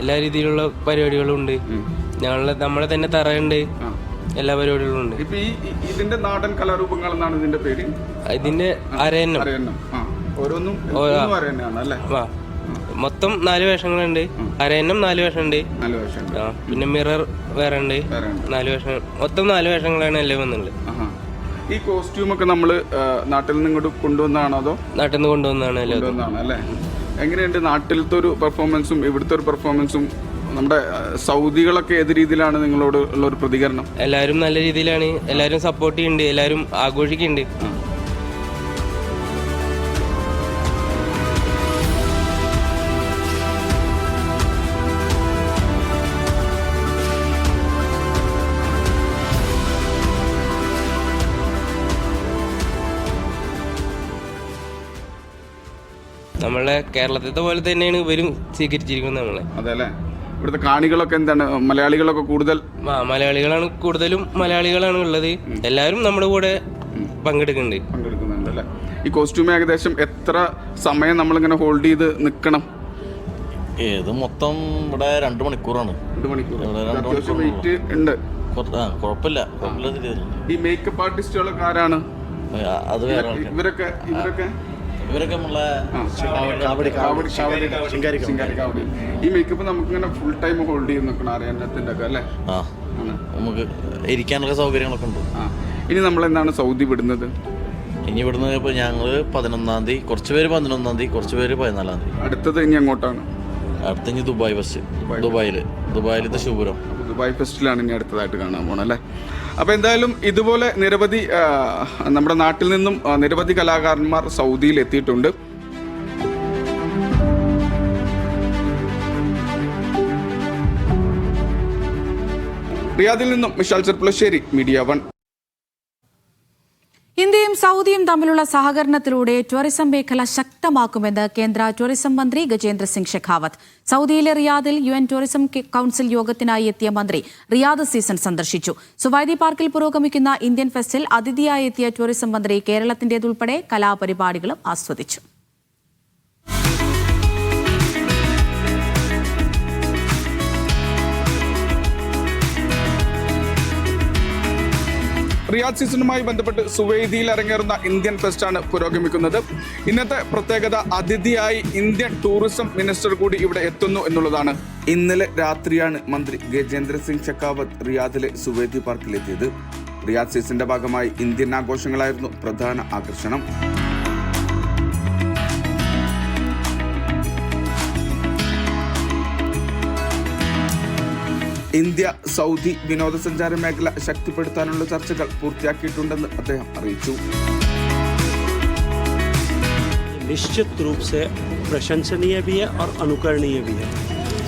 എല്ലാ രീതിയിലുള്ള പരിപാടികളും ഉണ്ട്. നമ്മളെ തന്നെ തറയുണ്ട്, എല്ലാ പരിപാടികളും ഉണ്ട്. ഇപ്പൊ ഇതിന്റെ നാടൻ കലാരൂപങ്ങൾ എന്നാണ് ഇതിന്റെ പേര്? ഇതിന്റെ അരയന്നം. ഓരോന്നും അല്ലേ? മൊത്തം 4 വേഷങ്ങളുണ്ട്. അരയന്നം 4 വേഷമുണ്ട്. പിന്നെ മിറർ വേറെ ഉണ്ട് 4 വേഷം. മൊത്തം 4 വേഷങ്ങളാണ് എല്ലാം വന്നുള്ളത്. ഈ കോസ്റ്റ്യൂമൊക്കെ നമ്മൾ നാട്ടിൽ നിന്ന് ഇങ്ങോട്ട് കൊണ്ടുവന്നതാണോ അതോ? നാട്ടിൽ നിന്ന് കൊണ്ടുവന്നതാണ് അല്ലേ? എങ്ങനെയുണ്ട് നാട്ടിലത്തെ ഒരു പെർഫോമൻസും ഇവിടുത്തെ ഒരു പെർഫോമൻസും? നമ്മുടെ സൗദികളൊക്കെ ഏത് രീതിയിലാണ് നിങ്ങളോട് ഉള്ള ഒരു പ്രതികരണം? എല്ലാവരും നല്ല രീതിയിലാണ്. എല്ലാവരും സപ്പോർട്ട് ചെയ്യുന്നുണ്ട്, എല്ലാവരും ആഘോഷിക്കുന്നുണ്ട്. നമ്മളെ കേരളത്തിലത്തെ പോലെ തന്നെയാണ് ഇവരും സ്വീകരിച്ചിരിക്കുന്നത് നമ്മളെ. അതെല്ലേ? ഇവിടുത്തെ കാണികളൊക്കെ എന്താണ്? മലയാളികളൊക്കെ കൂടുതൽ? മലയാളികളാണ് കൂടുതലും. മലയാളികളാണ് ഉള്ളത്. എല്ലാവരും നമ്മുടെ കൂടെ പങ്കെടുക്കുന്നുണ്ട് അല്ലേ? ഈ കോസ്റ്റ്യൂം ഏകദേശം എത്ര സമയം നമ്മളിങ്ങനെ ഹോൾഡ് ചെയ്ത് നിൽക്കണം? ഏത് മൊത്തം ഇവിടെ 2 മണിക്കൂറാണ്. 2 മണിക്കൂർ വെയിറ്റ് ഉണ്ട്. കുഴപ്പമില്ല. ഈ മേക്കപ്പ് ആർട്ടിസ്റ്റുകളൊക്കെ ആരാണ്? അത് വേറെ ഇവരൊക്കെ ഈ മേക്കപ്പ് നമുക്ക് ഇങ്ങനെ ഫുൾ ടൈം ഹോൾഡ് ചെയ്ത് നിൽക്കണം അറിയാനത്തിന്റെ ഒക്കെ അല്ലേ? നമുക്ക് ഇരിക്കാനുള്ള സൗകര്യങ്ങളൊക്കെ ഉണ്ട്. ഇനി നമ്മൾ എന്താണ് സൗദി വിടുന്നത്? ഇനി ഇവിടുന്ന് ഇപ്പൊ ഞങ്ങള് 11-ാം തീയതി, കുറച്ച് പേര് 11-ാം തീയതി, കുറച്ച് പേര് 14-ാം തീയതി. അടുത്തത് ഇനി അങ്ങോട്ടാണ്? അടുത്ത ഇനി ദുബായ് ഫസ്റ്റ്. ദുബായിലത്തെ ശുഭ്രം ദുബായ് ഫെസ്റ്റിലാണ് ഇനി അടുത്തതായിട്ട് കാണാൻ പോകണം അല്ലേ? അപ്പോൾ എന്തായാലും ഇതുപോലെ നിരവധി നമ്മുടെ നാട്ടിൽ നിന്നും നിരവധി കലാകാരന്മാർ സൗദിയിൽ എത്തിയിട്ടുണ്ട്. റിയാദിൽ നിന്നും മിഷാൽ ചെർപ്പുളശ്ശേരി, മീഡിയ 1. ഇന്ത്യയും സൗദിയും തമ്മിലുള്ള സഹകരണത്തിലൂടെ ടൂറിസം മേഖല ശക്തമാക്കുമെന്ന് കേന്ദ്ര ടൂറിസം മന്ത്രി ഗജേന്ദ്ര സിംഗ് ഷെഖാവത്ത്. സൗദിയിലെ റിയാദിൽ UN ടൂറിസം കൌൺസിൽ യോഗത്തിനായി എത്തിയ മന്ത്രി റിയാദ് സീസൺ സന്ദർശിച്ചു. സുവൈദി പാർക്കിൽ പുരോഗമിക്കുന്ന ഇന്ത്യൻ ഫെസ്റ്റിൽ അതിഥിയായി എത്തിയ ടൂറിസം മന്ത്രി കേരളത്തിന്റേതുൾപ്പെടെ കലാപരിപാടികളും ആസ്വദിച്ചു. റിയാദ് സീസണുമായി ബന്ധപ്പെട്ട് സുവൈദിയിൽ അരങ്ങേറുന്ന ഇന്ത്യൻ ഫെസ്റ്റാണ് പുരോഗമിക്കുന്നത്. ഇന്നത്തെ പ്രത്യേകത അതിഥിയായി ഇന്ത്യൻ ടൂറിസം മിനിസ്റ്റർ കൂടി ഇവിടെ എത്തുന്നു എന്നുള്ളതാണ്. ഇന്നലെ രാത്രിയാണ് മന്ത്രി ഗജേന്ദ്ര സിംഗ് ഷെഖാവത്ത് റിയാദിലെ സുവൈദി പാർക്കിലെത്തിയത്. റിയാദ് സീസണിന്റെ ഭാഗമായി ഇന്ത്യൻ ആഘോഷങ്ങളായിരുന്നു പ്രധാന ആകർഷണം. ഇന്ത്യ സൗദി വിനോദസഞ്ചാര മേഖല ശക്തിപ്പെടുത്താനുള്ള ചർച്ചകൾ പൂർത്തിയാക്കിയിട്ടുണ്ടെന്ന് അദ്ദേഹം അറിയിച്ചു. निश्चित रूप से प्रशंसनीय भी है और अनुकरणीय भी है.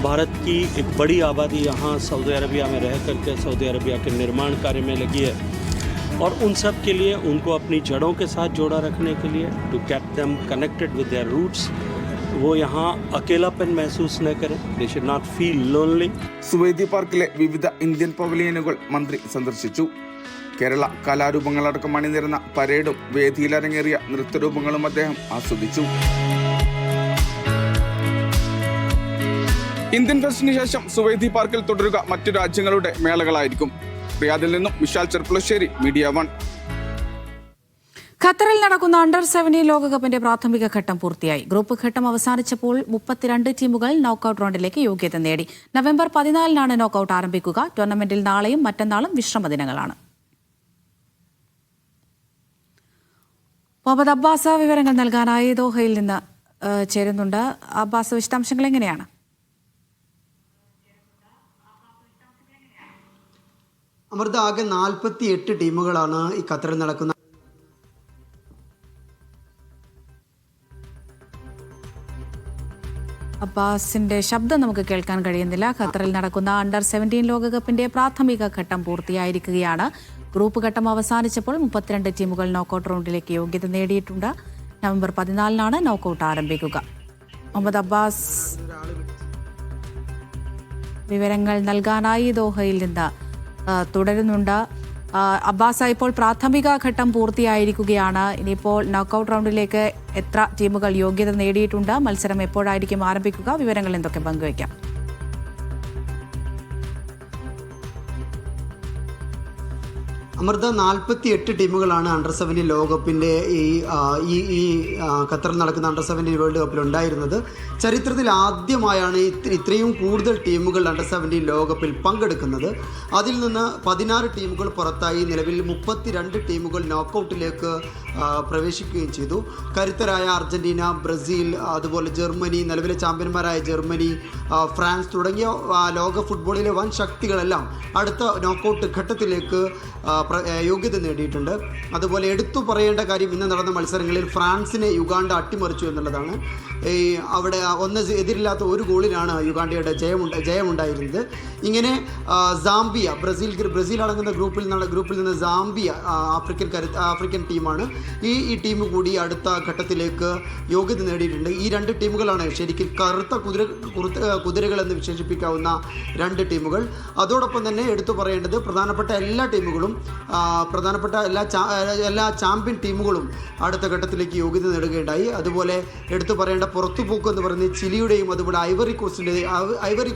भारत की एक बड़ी आबादी यहाँ सऊदी अरबिया में रह करके सऊदी अरबिया के निर्माण कार्य में लगी है और उन सब के लिए उनको अपनी जड़ों के साथ जोड़ा रखने के लिए to keep them connected with their roots, वो यहाँ अकेलापन महसूस न करें. They should not feel lonely. സുവൈദി പാർക്കിലെ വിവിധ ഇന്ത്യൻ പവലിയനുകൾ മന്ത്രി സന്ദർശിച്ചു. കേരള കലാരൂപങ്ങളടക്കം അണിനിരന്ന പരേഡും വേദിയിലരങ്ങേറിയ നൃത്തരൂപങ്ങളും അദ്ദേഹം ആസ്വദിച്ചു. ഇന്ത്യൻ ഫെസ്റ്റിന് ശേഷം സുവൈദി പാർക്കിൽ തുടരുക മറ്റു രാജ്യങ്ങളുടെ മേളകളായിരിക്കും. റിയാദിൽ നിന്നും വിശാൽ ചെർപ്പുളശ്ശേരി, മീഡിയ 1. ഖത്തറിൽ നടക്കുന്ന അണ്ടർ-17 ലോകകപ്പിന്റെ പ്രാഥമിക ഘട്ടം പൂർത്തിയായി. ഗ്രൂപ്പ് ഘട്ടം അവസാനിച്ചപ്പോൾ 32 ടീമുകൾ നോക്കൌട്ട് റൗണ്ടിലേക്ക് യോഗ്യത നേടി. നവംബർ 14-നാണ് നോക്കൌട്ട് ആരംഭിക്കുക. ടൂർണമെന്റിൽ നാളെയും മറ്റന്നാളും വിശ്രമ ദിനങ്ങളാണ്. മുഹമ്മദ് അബ്ബാസ് വിവരങ്ങൾ നൽകാനായി ദോഹയിൽ നിന്ന് ചേരുന്നുണ്ട്. അബ്ബാസ്, വിശദാംശങ്ങൾ എങ്ങനെയാണ്? അമൃത, ആകെ 48 ടീമുകളാണ് ഈ ഖത്തറിൽ നടക്കുന്ന അബ്ബാസിന്റെ ശബ്ദം നമുക്ക് കേൾക്കാൻ കഴിയുന്നില്ല. ഖത്തറിൽ നടക്കുന്ന അണ്ടർ-17 ലോകകപ്പിന്റെ പ്രാഥമിക ഘട്ടം പൂർത്തിയായിരിക്കുകയാണ്. ഗ്രൂപ്പ് ഘട്ടം അവസാനിച്ചപ്പോൾ 32 ടീമുകൾ നോക്കൌട്ട് റൗണ്ടിലേക്ക് യോഗ്യത നേടിയിട്ടുണ്ട്. നവംബർ 14-നാണ് നോക്കൌട്ട് ആരംഭിക്കുക. മുഹമ്മദ് അബ്ബാസ് വിവരങ്ങൾ നൽകാനായി ദോഹയിൽ നിന്ന് തുടരുന്നുണ്ട്. അബ്ബാസ്, ഇപ്പോൾ പ്രാഥമിക ഘട്ടം പൂർത്തിയായിരിക്കുകയാണ്. ഇനിയിപ്പോൾ നോക്കൌട്ട് റൗണ്ടിലേക്ക് എത്ര ടീമുകൾ യോഗ്യത നേടിയിട്ടുണ്ട്? മത്സരം എപ്പോഴായിരിക്കും ആരംഭിക്കുക? വിവരങ്ങൾ എന്തൊക്കെ പങ്കുവയ്ക്കാം? അമൃത, 48 ടീമുകളാണ് അണ്ടർ-17 ലോകകപ്പിൻ്റെ ഈ ഖത്തറിൽ നടക്കുന്ന അണ്ടർ-17 വേൾഡ് കപ്പിൽ ഉണ്ടായിരുന്നത്. ചരിത്രത്തിൽ ആദ്യമായാണ് ഇത്രയും കൂടുതൽ ടീമുകൾ അണ്ടർ-17 ലോകകപ്പിൽ പങ്കെടുക്കുന്നത്. അതിൽ നിന്ന് 16 ടീമുകൾ പുറത്തായി. നിലവിൽ 32 ടീമുകൾ നോക്കൌട്ടിലേക്ക് പ്രവേശിക്കുകയും ചെയ്തു. കരുത്തരായ അർജന്റീന, ബ്രസീൽ, അതുപോലെ ജർമ്മനി, നിലവിലെ ചാമ്പ്യന്മാരായ ജർമ്മനി, ഫ്രാൻസ് തുടങ്ങിയ ലോക ഫുട്ബോളിലെ വൻ ശക്തികളെല്ലാം അടുത്ത നോക്കൌട്ട് ഘട്ടത്തിലേക്ക് യോഗ്യത നേടിയിട്ടുണ്ട്. അതുപോലെ എടുത്തു പറയേണ്ട കാര്യം, ഇന്ന് നടന്ന മത്സരങ്ങളിൽ ഫ്രാൻസിനെ യുഗാണ്ട അട്ടിമറിച്ചു എന്നുള്ളതാണ്. അവിടെ എതിരില്ലാത്ത ഒരു ഗോളിനാണ് യുഗാണ്ടയുടെ ജയമുണ്ടായിരുന്നത്. ഇങ്ങനെ സാംബിയ, ബ്രസീൽ അടങ്ങുന്ന ഗ്രൂപ്പിൽ നിന്ന് സാംബിയ ആഫ്രിക്കൻ ടീമാണ്. ഈ ടീം കൂടി അടുത്ത ഘട്ടത്തിലേക്ക് യോഗ്യത നേടിയിട്ടുണ്ട്. ഈ 2 ടീമുകളാണ് ശരിക്കും കറുത്ത കുതിരകൾ എന്ന് വിശേഷിപ്പിക്കാവുന്ന 2 ടീമുകൾ. അതോടൊപ്പം തന്നെ എടുത്തു പറയേണ്ടത്, പ്രധാനപ്പെട്ട എല്ലാ ടീമുകളും, പ്രധാനപ്പെട്ട എല്ലാ ചാമ്പ്യൻ ടീമുകളും അടുത്ത ഘട്ടത്തിലേക്ക് യോഗ്യത നേടുകയുണ്ടായി. അതുപോലെ എടുത്തു പറയേണ്ട പുറത്തുപോക്ക് എന്ന് പറയുന്നത് ചിലിയുടെയും അതുപോലെ ഐവറി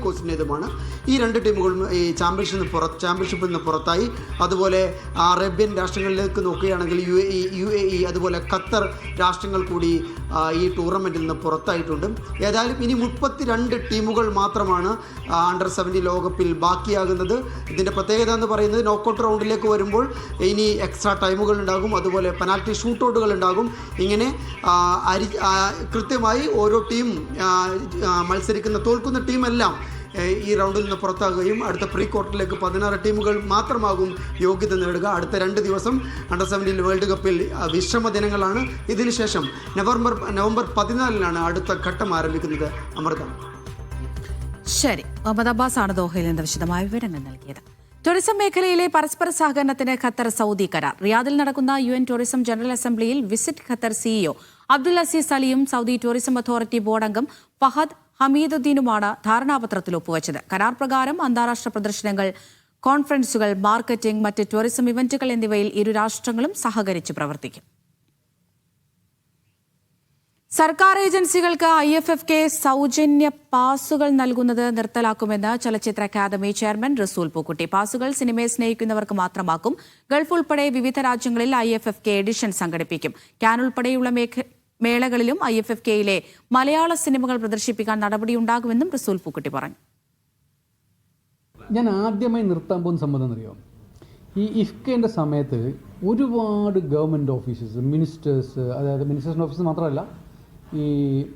കോസ്റ്റിൻ്റെതുമാണ്. ഈ 2 ടീമുകളും ഈ ചാമ്പ്യൻഷിപ്പിൽ നിന്ന് പുറത്തായി. അതുപോലെ അറേബ്യൻ രാഷ്ട്രങ്ങളിലേക്ക് നോക്കുകയാണെങ്കിൽ UAE അതുപോലെ ഖത്തർ രാഷ്ട്രങ്ങൾ കൂടി ഈ ടൂർണമെൻറ്റിൽ നിന്ന് പുറത്തായിട്ടുണ്ട്. ഏതായാലും ഇനി 32 ടീമുകൾ മാത്രമാണ് അണ്ടർ-17 ലോകകപ്പിൽ ബാക്കിയാകുന്നത്. ഇതിൻ്റെ പ്രത്യേകത എന്ന് പറയുന്നത്, നോക്കൌട്ട് റൗണ്ടിലേക്ക് വരുമ്പോൾ ഇനി എക്സ്ട്രാ ടൈമുകൾ ഉണ്ടാകും, അതുപോലെ പെനാൽറ്റി ഷൂട്ടൗട്ടുകൾ ഉണ്ടാകും. ഇങ്ങനെ കൃത്യമായി ഓരോ ടീം മത്സരിക്കുന്ന തോൽക്കുന്ന ടീമെല്ലാം ഈ റൗണ്ടിൽ നിന്ന് പുറത്താകുകയും അടുത്ത പ്രീ ക്വാർട്ടറിലേക്ക് 16 ടീമുകൾ മാത്രമാകും യോഗ്യത നേടുക. അടുത്ത 2 ദിവസം അണ്ടർ-17 വേൾഡ് കപ്പിൽ വിശ്രമ ദിനങ്ങളാണ്. ഇതിനുശേഷം നവംബർ 14-നാണ് അടുത്ത ഘട്ടം ആരംഭിക്കുന്നത്. അമൃത. ശരി, മുഹമ്മദ് അബ്ബാസ് ആണ് ദോഹയിൽ നിന്ന് വിശദമായ വിവരങ്ങൾ നൽകിയത്. ടൂറിസം മേഖലയിലെ പരസ്പര സഹകരണത്തിന് ഖത്തർ സൗദി കരാർ. റിയാദിൽ നടക്കുന്ന UN ടൂറിസം ജനറൽ അസംബ്ലിയിൽ visit Qatar CEO Abdul Aziz അലിയും സൗദി ടൂറിസം അതോറിറ്റി ബോർഡ് അംഗം ഫഹദ് ഹമീദുദ്ദീനുമാണ് ധാരണാപത്രത്തിൽ ഒപ്പുവച്ചത്. കരാർ പ്രകാരം അന്താരാഷ്ട്ര പ്രദർശനങ്ങൾ, കോൺഫറൻസുകൾ, മാർക്കറ്റിംഗ്, മറ്റ് ടൂറിസം ഇവന്റുകൾ എന്നിവയിൽ ഇരു രാഷ്ട്രങ്ങളും സഹകരിച്ച് പ്രവർത്തിക്കും. സർക്കാർ ഏജൻസികൾക്ക് IFFK സൗജന്യ പാസുകൾ നൽകുന്നത് നിർത്തലാക്കുമെന്ന് ചലച്ചിത്ര അക്കാദമി ചെയർമാൻ റസൂൽ പൂക്കുട്ടി. പാസുകൾ സിനിമയെ സ്നേഹിക്കുന്നവർക്ക് മാത്രമാക്കും. ഗൾഫ് ഉൾപ്പെടെ വിവിധ രാജ്യങ്ങളിൽ IFFK എഡിഷൻ സംഘടിപ്പിക്കും. ക്യാൻ ഉൾപ്പെടെയുള്ള മേളകളിലും IFFKയിലെ മലയാള സിനിമകൾ പ്രദർശിപ്പിക്കാൻ നടപടിയുണ്ടാകുമെന്നും റസൂൽ പൂക്കുട്ടി പറഞ്ഞു. ഞാൻ ആദ്യമായി നിർത്താൻ പോകുന്ന സംബന്ധം അറിയാം. ഈ IFFKൻ്റെ സമയത്ത് ഒരുപാട് ഗവൺമെൻറ് ഓഫീസസ്, മിനിസ്റ്റേഴ്സ്, അതായത് മിനിസ്റ്റേഴ്സിൻ്റെ ഓഫീസ് മാത്രമല്ല, ഈ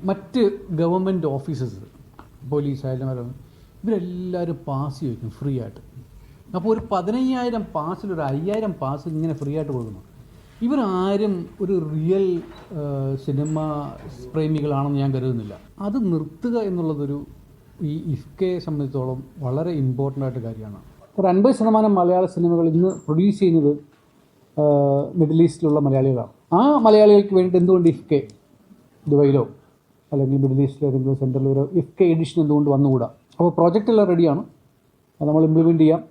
മറ്റ് ഗവൺമെൻറ് ഓഫീസസ്, പോലീസ് ആയാലും ഇവരെല്ലാവരും പാസ് ചോദിക്കും ഫ്രീ ആയിട്ട്. അപ്പോൾ ഒരു 15,000 പാസിൽ ഒരു 5,000 പാസ് ഇങ്ങനെ ഫ്രീ ആയിട്ട് കൊടുക്കുന്നു. ഇവരാരും ഒരു റിയൽ സിനിമ പ്രേമികളാണെന്ന് ഞാൻ കരുതുന്നില്ല. അത് നിർത്തുക എന്നുള്ളതൊരു ഈ IFFKയെ സംബന്ധിച്ചോളം വളരെ ഇമ്പോർട്ടൻ്റ് ആയിട്ട് കാര്യമാണ്. ഒരു 50% മലയാള സിനിമകൾ ഇന്ന് പ്രൊഡ്യൂസ് ചെയ്യുന്നത് മിഡിൽ ഈസ്റ്റിലുള്ള മലയാളികളാണ്. ആ മലയാളികൾക്ക് വേണ്ടിയിട്ട് എന്തുകൊണ്ട് IFFK ദുബൈയിലോ അല്ലെങ്കിൽ മിഡിൽ ഈസ്റ്റിലെ ഏതെങ്കിലും സെൻറ്ററിൽ ഒരു IFFK എഡിഷൻ എന്തുകൊണ്ട് വന്നുകൂടാ? അപ്പോൾ പ്രോജക്റ്റ് എല്ലാം റെഡിയാണ്, അത് നമ്മൾ ഇംപ്ലിമെൻറ്റ് ചെയ്യാം.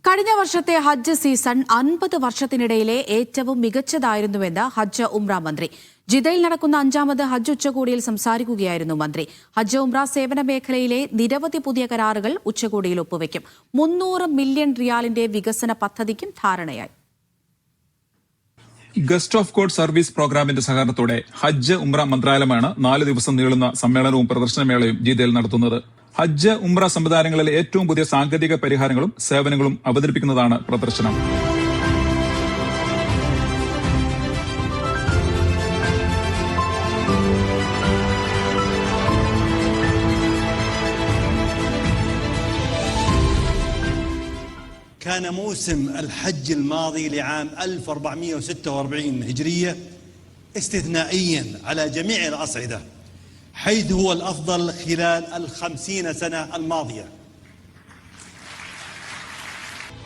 കഴിഞ്ഞ വർഷത്തെ ഹജ്ജ് സീസൺ 50 വർഷത്തിനിടയിലെ ഏറ്റവും മികച്ചതായിരുന്നുവെന്ന് ഹജ്ജ് ഉംറ മന്ത്രി. ജിദ്ദയിൽ നടക്കുന്ന 5ാമത് ഹജ്ജ് ഉച്ചകോടിയിൽ സംസാരിക്കുകയായിരുന്നു മന്ത്രി. ഹജ്ജ് ഉംറ സേവന മേഖലയിലെ നിരവധി പുതിയ കരാറുകൾ ഉച്ചകോടിയിൽ ഒപ്പുവെക്കും. 300 മില്യൺ റിയാലിന്റെ വികസന പദ്ധതിക്കും ധാരണയായി. ഗസ്റ്റ് ഓഫ് കോഡ് സർവീസ് പ്രോഗ്രാമിന്റെ സഹകരണത്തോടെ ഹജ്ജ് ഉംറ മന്ത്രാലയമാണ് 4 ദിവസം നീളുന്ന സമ്മേളനവും പ്രദർശനമേളയും ജിദ്ദയിൽ നടത്തുന്നത്. ഹജ്ജ് ഉംറ സംവിധാനങ്ങളിലെ ഏറ്റവും പുതിയ സാങ്കേതിക പരിഹാരങ്ങളും സേവനങ്ങളും അവതരിപ്പിക്കുന്നതാണ് പ്രദർശനം. كان موسم الحج الماضي لعام 1446 هجرية استثنائيا على جميع الأصعدة، حيث هو الأفضل خلال 50 سنة الماضية.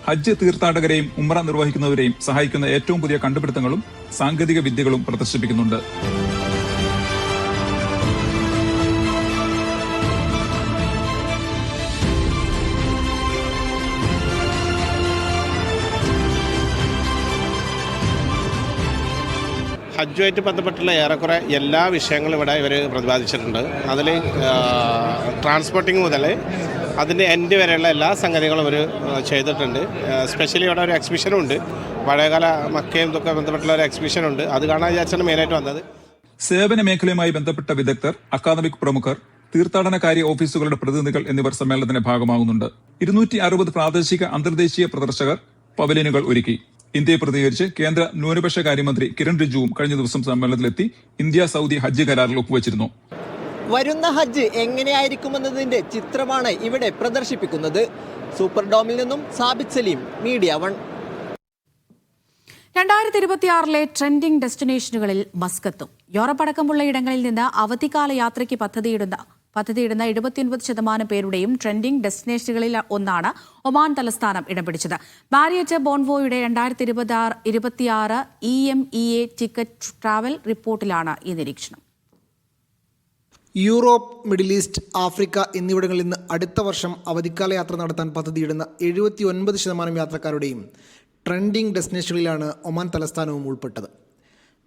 ഹജ്ജ് തീർത്ഥാടകരെയും ഉംറ നിർവഹിക്കുന്നവരെയും സഹായിക്കുന്ന ഏറ്റവും പുതിയ കണ്ടുപിടുത്തങ്ങളും സാങ്കേതിക വിദ്യകളും പ്രദർശിപ്പിക്കുന്നുണ്ട്. ഹജ്ജുമായിട്ട് ബന്ധപ്പെട്ടുള്ള ഏറെക്കുറെ എല്ലാ വിഷയങ്ങളും ഇവിടെ ഇവർ പ്രതിപാദിച്ചിട്ടുണ്ട്. അതിൽ ട്രാൻസ്പോർട്ടിങ് മുതൽ അതിൻ്റെ എൻഡ് വരെയുള്ള എല്ലാ സംഗതികളും ഇവർ ചെയ്തിട്ടുണ്ട്. സ്പെഷ്യലി ഇവിടെ ഒരു എക്സിബിഷനും ഉണ്ട്, പഴയകാല മക്കയും ഇതൊക്കെ ബന്ധപ്പെട്ടുള്ള ഒരു എക്സിബിഷനുണ്ട്. അത് കാണാൻ വിചാരിച്ചാണ് മെയിനായിട്ട് വന്നത്. സേവന മേഖലയുമായി ബന്ധപ്പെട്ട വിദഗ്ധർ, അക്കാദമിക് പ്രമുഖർ, തീർത്ഥാടനകാര്യ ഓഫീസുകളുടെ പ്രതിനിധികൾ എന്നിവർ സമ്മേളനത്തിന്റെ ഭാഗമാകുന്നുണ്ട്. 260 പ്രാദേശിക അന്തർദേശീയ പ്രദർശകർ പവലിയനുകൾ ഒരുക്കി. ഇന്ത്യയെ പ്രതികരിച്ച് കേന്ദ്ര ന്യൂനപക്ഷ കാര്യമന്ത്രി കിരൺ റിജിജുവും കഴിഞ്ഞ ദിവസം സമ്മേളനത്തിലെത്തി ഇന്ത്യ സൗദി ഹജ്ജ് കരാറിൽ ഒപ്പുവച്ചിരുന്നു. വരുന്ന ഹജ്ജ് എങ്ങനെയായിരിക്കുമെന്നതിന്റെ ചിത്രമാണ് ഇവിടെ പ്രദർശിപ്പിക്കുന്നത്. സൂപ്പർ ഡോമിൽ നിന്നും സാബിത് സലീം, മീഡിയ 1. 2026 ട്രെൻഡിംഗ് ഡെസ്റ്റിനേഷനുകളിൽ മസ്കത്തും. യൂറോപ്പ് അടക്കമുള്ള ഇടങ്ങളിൽ നിന്ന് അവധിക്കാല യാത്രയ്ക്ക് പദ്ധതിയിടുന്ന 79% പേരുടെയും ട്രെൻഡിംഗ് ഡെസ്റ്റിനേഷനുകളിൽ ഒന്നാണ് ഒമാൻ തലസ്ഥാനം ഇടം പിടിച്ചത്. മാരിയറ്റ് ബോൺവോയുടെ 2026 EMEA ടിക്കറ്റ് ട്രാവൽ റിപ്പോർട്ടിലാണ് ഈ നിരീക്ഷണം. യൂറോപ്പ്, മിഡിൽ ഈസ്റ്റ്, ആഫ്രിക്ക എന്നിവിടങ്ങളിൽ നിന്ന് അടുത്ത വർഷം അവധിക്കാല യാത്ര നടത്താൻ പദ്ധതിയിടുന്ന 79% യാത്രക്കാരുടെയും ട്രെൻഡിംഗ് ഡെസ്റ്റിനേഷനുകളിലാണ് ഒമാൻ തലസ്ഥാനവും ഉൾപ്പെട്ടത്.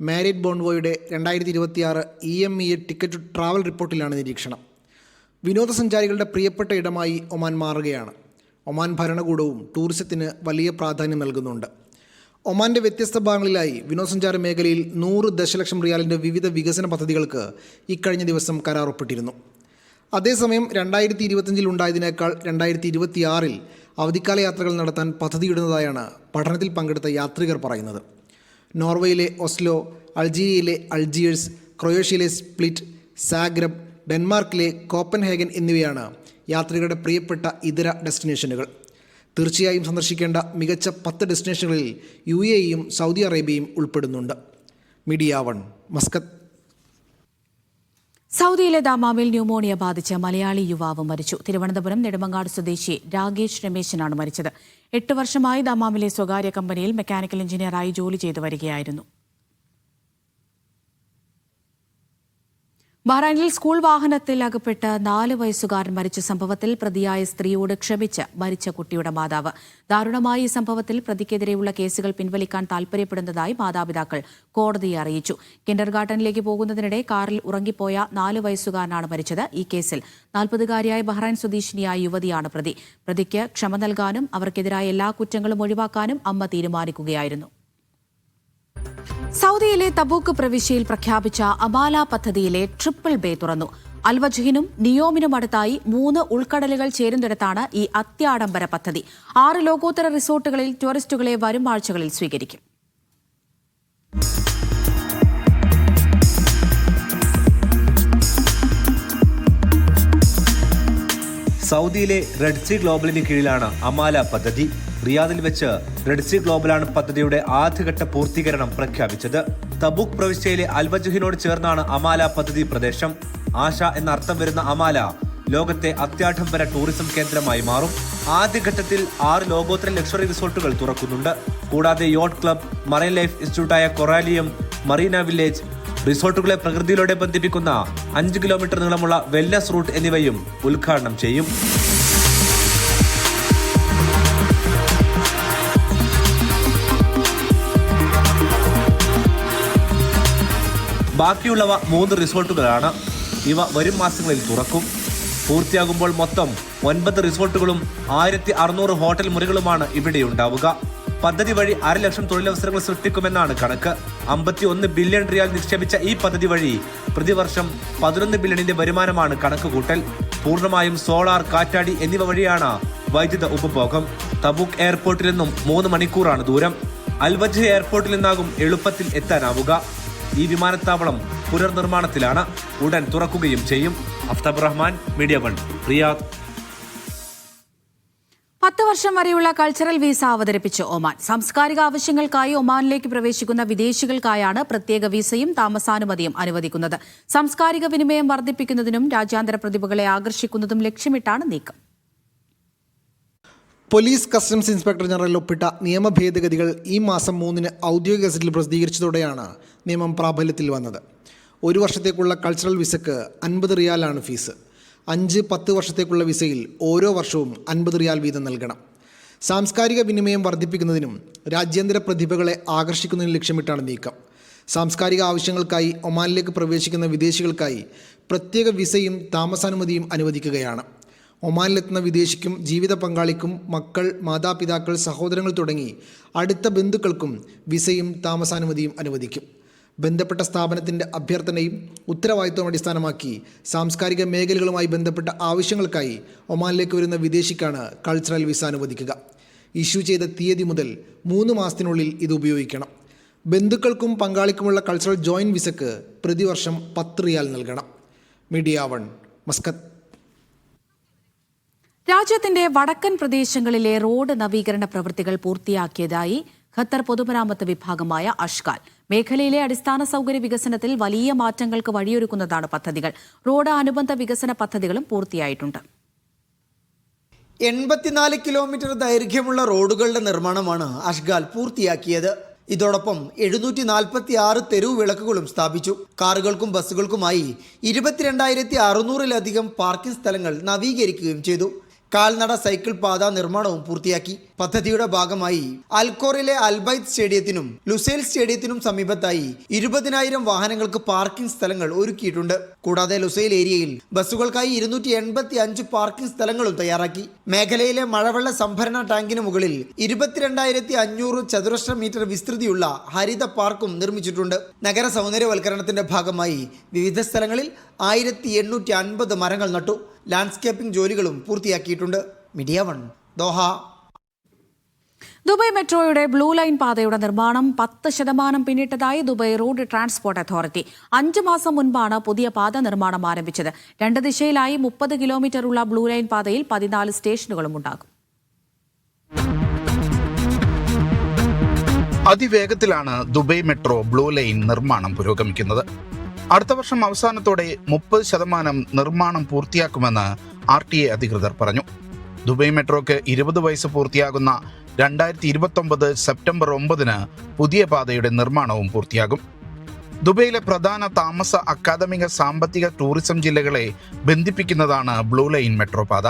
മാരിയറ്റ് ബോൺവോയുടെ 2026 EMEA ടിക്കറ്റ് ട്രാവൽ റിപ്പോർട്ടിലാണ് നിരീക്ഷണം. വിനോദസഞ്ചാരികളുടെ പ്രിയപ്പെട്ട ഇടമായി ഒമാൻ മാറുകയാണ്. ഒമാൻ ഭരണകൂടവും ടൂറിസത്തിന് വലിയ പ്രാധാന്യം നൽകുന്നുണ്ട്. ഒമാൻ്റെ വ്യത്യസ്ത ഭാഗങ്ങളിലായി വിനോദസഞ്ചാര മേഖലയിൽ 100 ദശലക്ഷം റിയാലിൻ്റെ വിവിധ വികസന പദ്ധതികൾക്ക് ഇക്കഴിഞ്ഞ ദിവസം കരാർ ഒപ്പിട്ടിരുന്നു. അതേസമയം 2025 ഉണ്ടായതിനേക്കാൾ 2026 അവധിക്കാല യാത്രകൾ നടത്താൻ പദ്ധതിയിടുന്നതായാണ് പഠനത്തിൽ പങ്കെടുത്ത യാത്രികർ പറയുന്നത്. നോർവേയിലെ Oslo, അൾജീരിയയിലെ Algiers, ക്രൊയേഷ്യയിലെ split, Zagreb, ഡെൻമാർക്കിലെ Copenhagen എന്നിവയാണ് യാത്രികരുടെ പ്രിയപ്പെട്ട ഇതര ഡെസ്റ്റിനേഷനുകൾ. തീർച്ചയായും സന്ദർശിക്കേണ്ട മികച്ച 10 ഡെസ്റ്റിനേഷനുകളിൽ UAEയും സൗദി അറേബ്യയും ഉൾപ്പെടുന്നുണ്ട്. Media 1, Muscat. സൗദിയിലെ ദമാമിൽ ന്യൂമോണിയ ബാധിച്ച് മലയാളി യുവാവ് മരിച്ചു. തിരുവനന്തപുരം നെടുമങ്ങാട് സ്വദേശി രാകേഷ് രമേശനാണ് മരിച്ചത്. 8 വർഷമായി ദമാമിലെ സ്വകാര്യ കമ്പനിയിൽ മെക്കാനിക്കൽ എഞ്ചിനീയറായി ജോലി ചെയ്തു വരികയായിരുന്നു. ബഹ്റൈനിൽ സ്കൂൾ വാഹനത്തിൽ അകപ്പെട്ട് 4 വയസ്സുകാരൻ മരിച്ച സംഭവത്തിൽ പ്രതിയായ സ്ത്രീയോട് ക്ഷമിച്ച് മരിച്ച കുട്ടിയുടെ മാതാവ്. ദാരുണമായ ഈ സംഭവത്തിൽ പ്രതിക്കെതിരെയുള്ള കേസുകൾ പിൻവലിക്കാൻ താൽപര്യപ്പെടുന്നതായി മാതാപിതാക്കൾ കോടതിയെ അറിയിച്ചു. കിൻഡർഗാർട്ടനിലേക്ക് പോകുന്നതിനിടെ കാറിൽ ഉറങ്ങിപ്പോയ 4 വയസ്സുകാരനാണ് മരിച്ചത്. ഈ കേസിൽ 40-കാരിയായ ബഹ്റൈൻ സ്വദേശിനിയായ യുവതിയാണ് പ്രതി. പ്രതിക്ക് ക്ഷമ നൽകാനും അവർക്കെതിരായ എല്ലാ കുറ്റങ്ങളും ഒഴിവാക്കാനും അമ്മ തീരുമാനിക്കുകയായിരുന്നു. സൗദിയിലെ തബൂക്ക് പ്രവിശ്യയിൽ പ്രഖ്യാപിച്ച അമാല പദ്ധതിയിലെ ട്രിപ്പിൾ ബേ തുറന്നു. അൽവജ്ഹിനും നിയോമിനും അടുത്തായി 3 ഉൾക്കടലുകൾ ചേരുന്നിടത്താണ് ഈ അത്യാഡംബര പദ്ധതി. 6 ലോകോത്തര റിസോർട്ടുകളിൽ ടൂറിസ്റ്റുകളെ വരും ആഴ്ചകളിൽ സ്വീകരിക്കും. സൗദിയിലെ റെഡ് സീ ഗ്ലോബലിന് കീഴിലാണ് അമാല പദ്ധതി. റിയാദിൽ വെച്ച് റെഡ് സീ ഗ്ലോബലാണ് പദ്ധതിയുടെ ആദ്യഘട്ട പൂർത്തീകരണം പ്രഖ്യാപിച്ചത്. തബൂക്ക് പ്രവിശ്യയിലെ അൽവജ്ഹിനോട് ചേർന്നാണ് അമാല പദ്ധതി പ്രദേശം. ആശ എന്ന അർത്ഥം വരുന്ന അമാല ലോകത്തെ അത്യാഡംബര ടൂറിസം കേന്ദ്രമായി മാറും. ആദ്യഘട്ടത്തിൽ 6 ലോകോത്തര ലക്ഷറി റിസോർട്ടുകൾ തുറക്കുന്നുണ്ട്. കൂടാതെ യോട്ട് ക്ലബ്, മറൈൻ ലൈഫ് ഇൻസ്റ്റിറ്റ്യൂട്ടായ കൊറാലിയം, മറീന വില്ലേജ്, റിസോർട്ടുകളെ പ്രകൃതിയിലൂടെ ബന്ധിപ്പിക്കുന്ന 5 കിലോമീറ്റർ നീളമുള്ള വെൽനസ് റൂട്ട് എന്നിവയും ഉദ്ഘാടനം ചെയ്യും. ബാക്കിയുള്ളവ 3 റിസോർട്ടുകളാണ്. ഇവ വരും മാസങ്ങളിൽ തുറക്കും. പൂർത്തിയാകുമ്പോൾ മൊത്തം 9 റിസോർട്ടുകളും 1600 ഹോട്ടൽ മുറികളുമാണ് ഇവിടെ ഉണ്ടാവുക. പദ്ധതി വഴി 1.5 ലക്ഷം തൊഴിലവസരങ്ങൾ സൃഷ്ടിക്കുമെന്നാണ് കണക്ക്. 51 ബില്യൺ റിയാൽ നിക്ഷേപിച്ച ഈ പദ്ധതി വഴി പ്രതിവർഷം 11 ബില്യണിന്റെ വരുമാനമാണ് കണക്കുകൂട്ടൽ. പൂർണ്ണമായും സോളാർ, കാറ്റാടി എന്നിവ വഴിയാണ് വൈദ്യുത ഉപഭോഗം. തബൂക്ക് എയർപോർട്ടിൽ നിന്നും 3 മണിക്കൂറാണ് ദൂരം. അൽവജ്ഹ് എയർപോർട്ടിൽ നിന്നാകും എളുപ്പത്തിൽ എത്താനാവുക. ഈ വിമാനത്താവളം പുനർനിർമ്മാണത്തിലാണ്. ഉടൻ തുറക്കുകയും ചെയ്യും. Aftab Rahman, media 1, Riyadh. 10 വർഷം വരെയുള്ള കൾച്ചറൽ വിസ അവതരിപ്പിച്ച് ഒമാൻ. സാംസ്കാരിക ആവശ്യങ്ങൾക്കായി ഒമാനിലേക്ക് പ്രവേശിക്കുന്ന വിദേശികൾക്കായാണ് പ്രത്യേക വിസയും താമസാനുമതിയും അനുവദിക്കുന്നത്. സാംസ്കാരിക വിനിമയം വർദ്ധിപ്പിക്കുന്നതിനും രാജ്യാന്തര പ്രതിഭകളെ ആകർഷിക്കുന്നതും ലക്ഷ്യമിട്ടാണ് നീക്കം. പോലീസ് കസ്റ്റംസ് ഇൻസ്പെക്ടർ ജനറൽ ഒപ്പിട്ട നിയമ ഭേദഗതികൾ ഈ മാസം 3-ന് ഔദ്യോഗിക ഗസറ്റിൽ പ്രസിദ്ധീകരിച്ചതോടെയാണ് നിയമം പ്രാബല്യത്തിൽ വന്നത്. 1 വർഷത്തേക്കുള്ള കൾച്ചറൽ വിസയ്ക്ക് 50 റിയാലാണ് ഫീസ്. 5-10 വർഷത്തേക്കുള്ള വിസയിൽ ഓരോ വർഷവും 50 റിയാൽ വീതം നൽകണം. സാംസ്കാരിക വിനിമയം വർദ്ധിപ്പിക്കുന്നതിനും രാജ്യാന്തര പ്രതിഭകളെ ആകർഷിക്കുന്നതിനും ലക്ഷ്യമിട്ടാണ് നീക്കം. സാംസ്കാരിക ആവശ്യങ്ങൾക്കായി ഒമാനിലേക്ക് പ്രവേശിക്കുന്ന വിദേശികൾക്കായി പ്രത്യേക വിസയും താമസാനുമതിയും അനുവദിക്കുകയാണ്. ഒമാനിലെത്തുന്ന വിദേശിക്കും ജീവിത പങ്കാളിക്കും മക്കൾ, മാതാപിതാക്കൾ, സഹോദരങ്ങൾ തുടങ്ങി അടുത്ത ബന്ധുക്കൾക്കും വിസയും താമസാനുമതിയും അനുവദിക്കും. ബന്ധപ്പെട്ട സ്ഥാപനത്തിൻ്റെ അഭ്യർത്ഥനയും ഉത്തരവാദിത്വം അടിസ്ഥാനമാക്കി സാംസ്കാരിക മേഖലകളുമായി ബന്ധപ്പെട്ട ആവശ്യങ്ങൾക്കായി ഒമാനിലേക്ക് വരുന്ന വിദേശിക്കാണ് കൾച്ചറൽ വിസ അനുവദിക്കുക. ഇഷ്യൂ ചെയ്ത തീയതി മുതൽ 3 മാസത്തിനുള്ളിൽ ഇത് ഉപയോഗിക്കണം. ബന്ധുക്കൾക്കും പങ്കാളിക്കുമുള്ള കൾച്ചറൽ ജോയിൻറ്റ് വിസയ്ക്ക് പ്രതിവർഷം 10 റിയാൽ നൽകണം. Media 1, Muscat. രാജ്യത്തിന്റെ വടക്കൻ പ്രദേശങ്ങളിലെ റോഡ് നവീകരണ പ്രവൃത്തികൾ പൂർത്തിയാക്കിയതായി ഖത്തർ പൊതുമരാമത്ത് വിഭാഗമായ അഷ്കാൽ. മേഖലയിലെ അടിസ്ഥാന സൗകര്യ വികസനത്തിൽ വലിയ മാറ്റങ്ങൾക്ക് വഴിയൊരുക്കുന്നതാണ് പദ്ധതികൾ. റോഡ് അനുബന്ധ വികസന പദ്ധതികളും പൂർത്തിയായിട്ടുണ്ട്. 84 കിലോമീറ്റർ ദൈർഘ്യമുള്ള റോഡുകളുടെ നിർമ്മാണമാണ് അഷ്ഗാൽ പൂർത്തിയാക്കിയത്. ഇതോടൊപ്പം 746 തെരുവ് വിളക്കുകളും സ്ഥാപിച്ചു. കാറുകൾക്കും ബസ്സുകൾക്കുമായി 22,600-ലധികം പാർക്കിംഗ് സ്ഥലങ്ങൾ നവീകരിക്കുകയും ചെയ്തു. കാൽനട സൈക്കിൾ പാത നിർമ്മാണവും പൂർത്തിയാക്കി. പദ്ധതിയുടെ ഭാഗമായി അൽക്കോറിലെ അൽബൈത്ത് സ്റ്റേഡിയത്തിനും ലുസൈൽ സ്റ്റേഡിയത്തിനും സമീപത്തായി 20,000 വാഹനങ്ങൾക്ക് പാർക്കിംഗ് സ്ഥലങ്ങൾ ഒരുക്കിയിട്ടുണ്ട്. കൂടാതെ ലുസൈൽ ഏരിയയിൽ ബസ്സുകൾക്കായി 285 പാർക്കിംഗ് സ്ഥലങ്ങളും തയ്യാറാക്കി. മേഖലയിലെ മഴവെള്ള സംഭരണ ടാങ്കിന് മുകളിൽ 22,500 ചതുരശ്ര മീറ്റർ വിസ്തൃതിയുള്ള ഹരിത പാർക്കും നിർമ്മിച്ചിട്ടുണ്ട്. നഗര സൗന്ദര്യവൽക്കരണത്തിന്റെ ഭാഗമായി വിവിധ സ്ഥലങ്ങളിൽ 1,850 മരങ്ങൾ നട്ടു. ലാൻഡ്സ്കേപ്പിംഗ് ജോലികളും പൂർത്തിയാക്കിയിട്ടുണ്ട്. Media 1, Doha. ദുബായ് മെട്രോയുടെ ബ്ലൂ ലൈൻ പാതയുടെ നിർമ്മാണം 10% പിന്നിട്ടതായി ദുബായ് റോഡ് ട്രാൻസ്പോർട്ട് അതോറിറ്റി. 5 മാസം മുൻപാണ് പുതിയ പാത നിർമ്മാണം ആരംഭിച്ചത്. 2 ദിശയിലായി 30 കിലോമീറ്ററുള്ള ബ്ലൂ ലൈൻ പാതയിൽ 14 സ്റ്റേഷനുകളും ഉണ്ടാകും. അതിവേഗത്തിലാണ് ദുബായ് മെട്രോ ബ്ലൂ ലൈൻ നിർമ്മാണം പുരോഗമിക്കുന്നത്. അടുത്ത വർഷം അവസാനത്തോടെ 30% നിർമ്മാണം പൂർത്തിയാക്കുമെന്ന് RTA അധികൃതർ പറഞ്ഞു. ദുബായ് മെട്രോയ്ക്ക് 20 വയസ്സ് പൂർത്തിയാകുന്ന 2029 സെപ്റ്റംബർ 9-ന് പുതിയ പാതയുടെ നിർമ്മാണവും പൂർത്തിയാകും. ദുബൈയിലെ പ്രധാന താമസ, അക്കാദമിക, സാമ്പത്തിക, ടൂറിസം ജില്ലകളെ ബന്ധിപ്പിക്കുന്നതാണ് ബ്ലൂ ലൈൻ മെട്രോ പാത.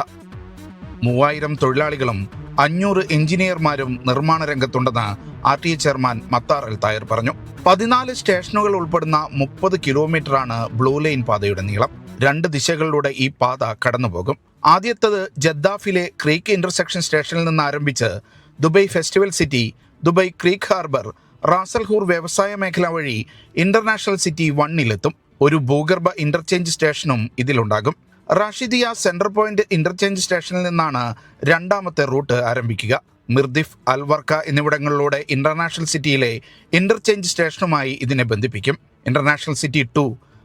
3000 തൊഴിലാളികളും 500 എഞ്ചിനീയർമാരും നിർമ്മാണ രംഗത്തുണ്ടെന്ന് RTA ചെയർമാൻ മത്താർ അൽ തായർ പറഞ്ഞു. 14 സ്റ്റേഷനുകൾ ഉൾപ്പെടുന്ന 30 കിലോമീറ്ററാണ് ബ്ലൂ ലൈൻ പാതയുടെ നീളം. 2 ദിശകളിലൂടെ ഈ പാത കടന്നുപോകും. ആദ്യത്തേത് ജദ്ദാഫിലെ ക്രീക്ക് ഇന്റർസെക്ഷൻ സ്റ്റേഷനിൽ നിന്ന് ആരംഭിച്ച് Dubai Festival City, Dubai Creek Harbour, Ras Al Khor വ്യവസായ മേഖല വഴി ഇന്റർനാഷണൽ സിറ്റി 1-ലെത്തും. ഒരു ഭൂഗർഭ ഇന്റർചേഞ്ച് സ്റ്റേഷനും ഇതിലുണ്ടാകും. റാഷിദിയ സെൻട്രൽ പോയിന്റ് ഇന്റർചേഞ്ച് സ്റ്റേഷനിൽ നിന്നാണ് 2ാമത്തെ റൂട്ട് ആരംഭിക്കുക. മിർദിഫ്, അൽവർക്ക എന്നിവിടങ്ങളിലൂടെ ഇന്റർനാഷണൽ സിറ്റിയിലെ ഇന്റർചേഞ്ച് സ്റ്റേഷനുമായി ഇതിനെ ബന്ധിപ്പിക്കും. International city 2,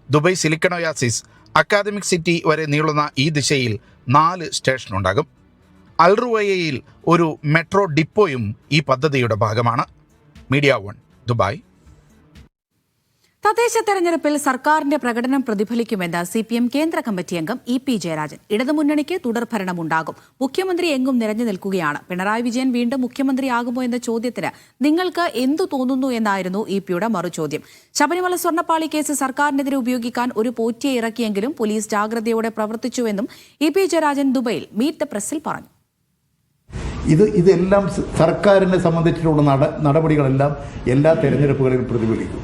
Dubai silicon oasis, academic city വരെ നീളുന്ന ഈ ദിശയിൽ 4 സ്റ്റേഷനുണ്ടാകും. അൽറുവയയിൽ ഒരു മെട്രോ ഡിപ്പോയും ഈ പദ്ധതിയുടെ ഭാഗമാണ്. Media 1, Dubai. തദ്ദേശ തെരഞ്ഞെടുപ്പിൽ സർക്കാരിന്റെ പ്രകടനം പ്രതിഫലിക്കുമെന്ന് CPM കേന്ദ്ര കമ്മിറ്റി അംഗം EP ജയരാജൻ. ഇടതുമുന്നണിക്ക് തുടർഭരണമുണ്ടാകും. മുഖ്യമന്ത്രി എങ്ങും നിറഞ്ഞു നിൽക്കുകയാണ്. പിണറായി വിജയൻ വീണ്ടും മുഖ്യമന്ത്രിയാകുമോ എന്ന ചോദ്യത്തിന് നിങ്ങൾക്ക് എന്തു തോന്നുന്നു എന്നായിരുന്നു EP-യുടെ മറുചോദ്യം. ശബരിമല സ്വർണ്ണപ്പാളി കേസ് സർക്കാരിനെതിരെ ഉപയോഗിക്കാൻ ഒരു പോറ്റിയെ ഇറക്കിയെങ്കിലും പോലീസ് ജാഗ്രതയോടെ പ്രവർത്തിച്ചുവെന്നും EP ജയരാജൻ ദുബൈയിൽ മീറ്റ് ദ പ്രസിൽ പറഞ്ഞു. ഇതെല്ലാം സർക്കാരിനെ സംബന്ധിച്ചിട്ടുള്ള നടപടികളെല്ലാം എല്ലാ തെരഞ്ഞെടുപ്പുകളിലും പ്രതിഫലിക്കും.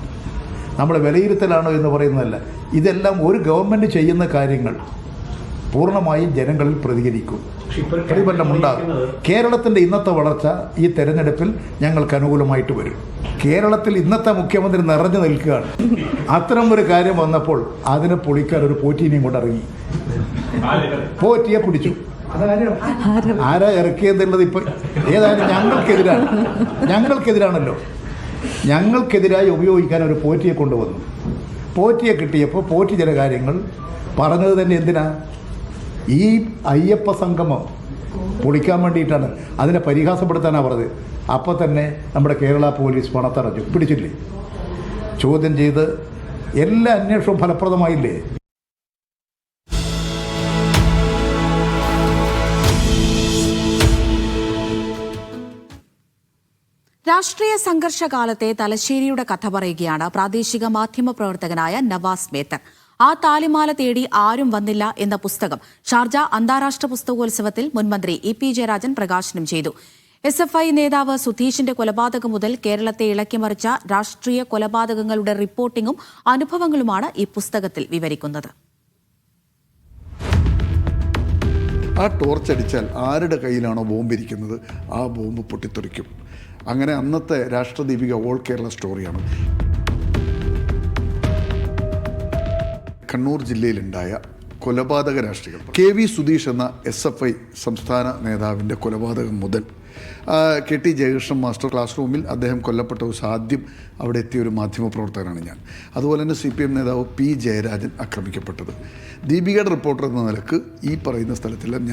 നമ്മൾ വിലയിരുത്തലാണോ എന്ന് പറയുന്നതല്ല. ഇതെല്ലാം ഒരു ഗവൺമെൻറ് ചെയ്യുന്ന കാര്യങ്ങൾ പൂർണ്ണമായും ജനങ്ങളിൽ പ്രതികരിക്കും, പ്രതിഫലനമുണ്ടാകും. കേരളത്തിൻ്റെ ഇന്നത്തെ വളർച്ച ഈ തെരഞ്ഞെടുപ്പിൽ ഞങ്ങൾക്ക് അനുകൂലമായിട്ട് വരും. കേരളത്തിൽ ഇന്നത്തെ മുഖ്യമന്ത്രി നിറഞ്ഞു നിൽക്കുകയാണ്. അത്തരം ഒരു കാര്യം വന്നപ്പോൾ അതിനെ പൊളിക്കാൻ ഒരു പോറ്റീനെയും കൊണ്ട് ഇറങ്ങി. പോറ്റിയെ പിടിച്ചു. ആരാ ഇറക്കിയതെന്നുള്ളത് ഇപ്പം ഏതായാലും ഞങ്ങൾക്കെതിരാണല്ലോ. ഞങ്ങൾക്കെതിരായി ഉപയോഗിക്കാൻ ഒരു പോറ്റിയെ കൊണ്ടുവന്നു. പോറ്റിയെ കിട്ടിയപ്പോൾ പോറ്റി ചില കാര്യങ്ങൾ പറഞ്ഞത് തന്നെ എന്തിനാ? ഈ അയ്യപ്പ സംഗമം പൊളിക്കാൻ വേണ്ടിയിട്ടാണ്, അതിനെ പരിഹാസപ്പെടുത്താനാണ് പറഞ്ഞത്. അപ്പോൾ തന്നെ നമ്മുടെ കേരള പോലീസ് പണത്തടഞ്ഞു, പിടിച്ചില്ലേ? ചോദ്യം ചെയ്ത് എല്ലാ അന്വേഷണവും ഫലപ്രദമായില്ലേ? രാഷ്ട്രീയ സംഘർഷകാലത്തെ തലശ്ശേരിയുടെ കഥ പറയുകയാണ് പ്രാദേശിക മാധ്യമ പ്രവർത്തകനായ നവാസ് മേത്തർ. ആ താലിമാല തേടി ആരും വന്നില്ല എന്ന പുസ്തകം ഷാർജ അന്താരാഷ്ട്ര പുസ്തകോത്സവത്തിൽ മുൻമന്ത്രി EP ജയരാജൻ പ്രകാശനം ചെയ്തു. SFI നേതാവ് സുധീഷിന്റെ കൊലപാതകം മുതൽ കേരളത്തെ ഇളക്കിമറിച്ച രാഷ്ട്രീയ കൊലപാതകങ്ങളുടെ റിപ്പോർട്ടിംഗും അനുഭവങ്ങളുമാണ് ഈ പുസ്തകത്തിൽ വിവരിക്കുന്നത്. ആ ടോർച്ചടിച്ചാൽ ആരുടെ കയ്യിലാണോ ബോംബിരിക്കുന്നത് ആ ബോംബ് പൊട്ടിത്തെറിക്കും. അങ്ങനെ അന്നത്തെ രാഷ്ട്രദീപിക ഓൾ കേരള സ്റ്റോറിയാണ്. കണ്ണൂർ ജില്ലയിലുണ്ടായ കൊലപാതക രാഷ്ട്രീയം, KV സുധീഷ് എന്ന SFI സംസ്ഥാന നേതാവിൻ്റെ കൊലപാതകം മുതൽ KT ജയകൃഷ്ണൻ മാസ്റ്റർ ക്ലാസ് റൂമിൽ അദ്ദേഹം കൊല്ലപ്പെട്ട ദിവസം ആദ്യം അവിടെ എത്തിയ ഒരു മാധ്യമപ്രവർത്തകനാണ് ഞാൻ. അതുപോലെ തന്നെ CPM നേതാവ് P ജയരാജൻ ആക്രമിക്കപ്പെട്ടത്. ദീപികയുടെ റിപ്പോർട്ടർ എന്ന നിലക്ക് ഈ പറയുന്ന സ്ഥലത്തെല്ലാം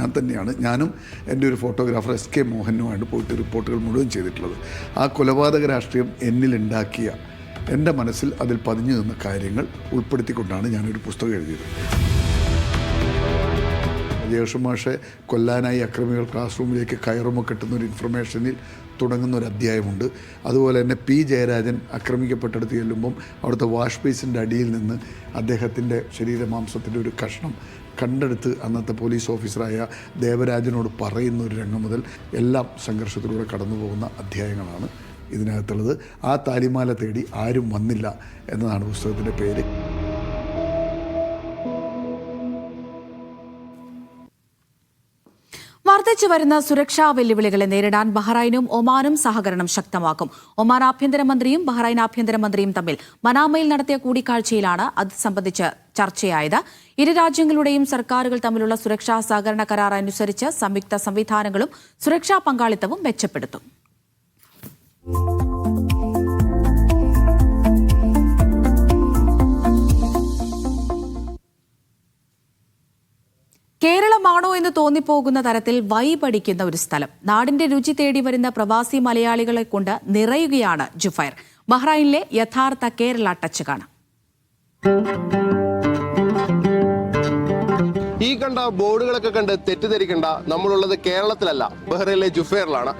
ഞാനും എൻ്റെ ഒരു ഫോട്ടോഗ്രാഫർ SK മോഹനുമായിട്ട് പോയിട്ട് റിപ്പോർട്ടുകൾ മുഴുവൻ ചെയ്തിട്ടുള്ളത്. ആ കൊലപാതക രാഷ്ട്രീയം എന്നിലുണ്ടാക്കിയ, എൻ്റെ മനസ്സിൽ അതിൽ പതിഞ്ഞു നിന്ന കാര്യങ്ങൾ ഉൾപ്പെടുത്തിക്കൊണ്ടാണ് ഞാനൊരു പുസ്തകം എഴുതിയത്. ജയകൃഷ്ണൻ മാഷെ കൊല്ലാനായി അക്രമികൾ ക്ലാസ് റൂമിലേക്ക് കയറുമ്പോൾ കിട്ടുന്നൊരു ഇൻഫർമേഷനിൽ തുടങ്ങുന്ന ഒരു അധ്യായമുണ്ട്. അതുപോലെ തന്നെ P ജയരാജൻ ആക്രമിക്കപ്പെട്ടെടുത്ത് ചെല്ലുമ്പം അവിടുത്തെ വാഷ് ബേസിൻ്റെ അടിയിൽ നിന്ന് അദ്ദേഹത്തിൻ്റെ ശരീരമാംസത്തിൻ്റെ ഒരു കഷ്ണം കണ്ടെടുത്ത് അന്നത്തെ പോലീസ് ഓഫീസറായ ദേവരാജനോട് പറയുന്ന ഒരു രംഗം മുതൽ എല്ലാം സംഘർഷത്തിലൂടെ കടന്നു പോകുന്ന അധ്യായങ്ങളാണ് ഇതിനകത്തുള്ളത്. ആ താലിമാല തേടി ആരും വന്നില്ല എന്നതാണ് പുസ്തകത്തിൻ്റെ പേര്. വർദ്ധിച്ചു വരുന്ന സുരക്ഷാ വെല്ലുവിളികളെ നേരിടാൻ ബഹ്റൈനും ഒമാനും സഹകരണം ശക്തമാക്കും. ഒമാൻ ആഭ്യന്തരമന്ത്രിയും ബഹ്റൈൻ ആഭ്യന്തരമന്ത്രിയും തമ്മിൽ മനാമയിൽ നടത്തിയ കൂടിക്കാഴ്ചയിലാണ് അത് സംബന്ധിച്ച് ചർച്ചയായത്. ഇരു രാജ്യങ്ങളുടെയും സർക്കാരുകൾ തമ്മിലുള്ള സുരക്ഷാ സഹകരണ കരാർ അനുസരിച്ച് സംയുക്ത സംവിധാനങ്ങളും സുരക്ഷാ പങ്കാളിത്തവും മെച്ചപ്പെടുത്തും. കേരളമാണോ എന്ന് തോന്നിപ്പോകുന്ന തരത്തിൽ വൈബടിക്കുന്ന ഒരു സ്ഥലം. നാടിന്റെ രുചി തേടി വരുന്ന പ്രവാസി മലയാളികളെ കൊണ്ട് നിറയുകയാണ് ജുഫൈർ. ബഹ്റൈനിലെ യഥാർത്ഥ കേരള ടച്ച് കാണാം. ഈ കണ്ട ബോർഡുകളൊക്കെ കണ്ട് തെറ്റിദ്ധരിക്കേണ്ട, നമ്മളുള്ളത് കേരളത്തിലല്ല, ബഹ്റൈനിലെ ജുഫൈറിലാണ്.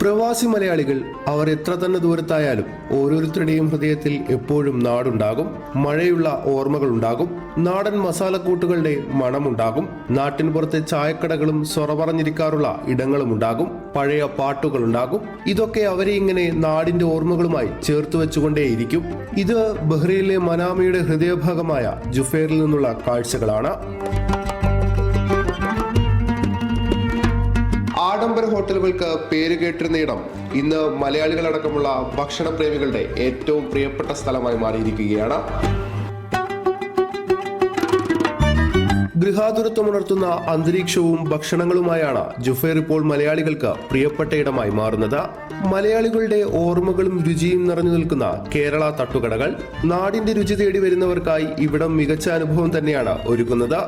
പ്രവാസി മലയാളികൾ അവർ എത്ര തന്നെ ദൂരത്തായാലും ഓരോരുത്തരുടെയും ഹൃദയത്തിൽ എപ്പോഴും നാടുണ്ടാകും. മഴയുള്ള ഓർമ്മകളുണ്ടാകും. നാടൻ മസാലക്കൂട്ടുകളുടെ മണമുണ്ടാകും. നാട്ടിൻ പുറത്തെ ചായക്കടകളും സൊറ പറഞ്ഞിരിക്കാറുള്ള ഇടങ്ങളുമുണ്ടാകും. പഴയ പാട്ടുകളുണ്ടാകും. ഇതൊക്കെ അവരെ ഇങ്ങനെ നാടിന്റെ ഓർമ്മകളുമായി ചേർത്ത് വെച്ചുകൊണ്ടേയിരിക്കും. ഇത് ബഹ്റൈനിലെ മനാമയുടെ ഹൃദയഭാഗമായ ജുഫൈറിൽ നിന്നുള്ള കാഴ്ചകളാണ്. ആഡംബര ഹോട്ടലുകൾക്ക് പേര് കേട്ടിരുന്ന ഇടം ഇന്ന് മലയാളികളടക്കമുള്ള ഭക്ഷണപ്രേമികളുടെ ഏറ്റവും പ്രിയപ്പെട്ട സ്ഥലമായി മാറിയിരിക്കുകയാണ്. ഗൃഹാതുരത്വമുണർത്തുന്ന അന്തരീക്ഷവും ഭക്ഷണങ്ങളുമായാണ് ജുഫൈർ ഇപ്പോൾ മലയാളികൾക്ക് പ്രിയപ്പെട്ട ഇടമായി മാറുന്നത്. മലയാളികളുടെ ഓർമ്മകളും രുചിയും നിറഞ്ഞു നിൽക്കുന്ന കേരള തട്ടുകടകൾ. നാടിന്റെ രുചി തേടി വരുന്നവർക്കായി ഇവിടം മികച്ച അനുഭവം തന്നെയാണ് ഒരുക്കുന്നത്.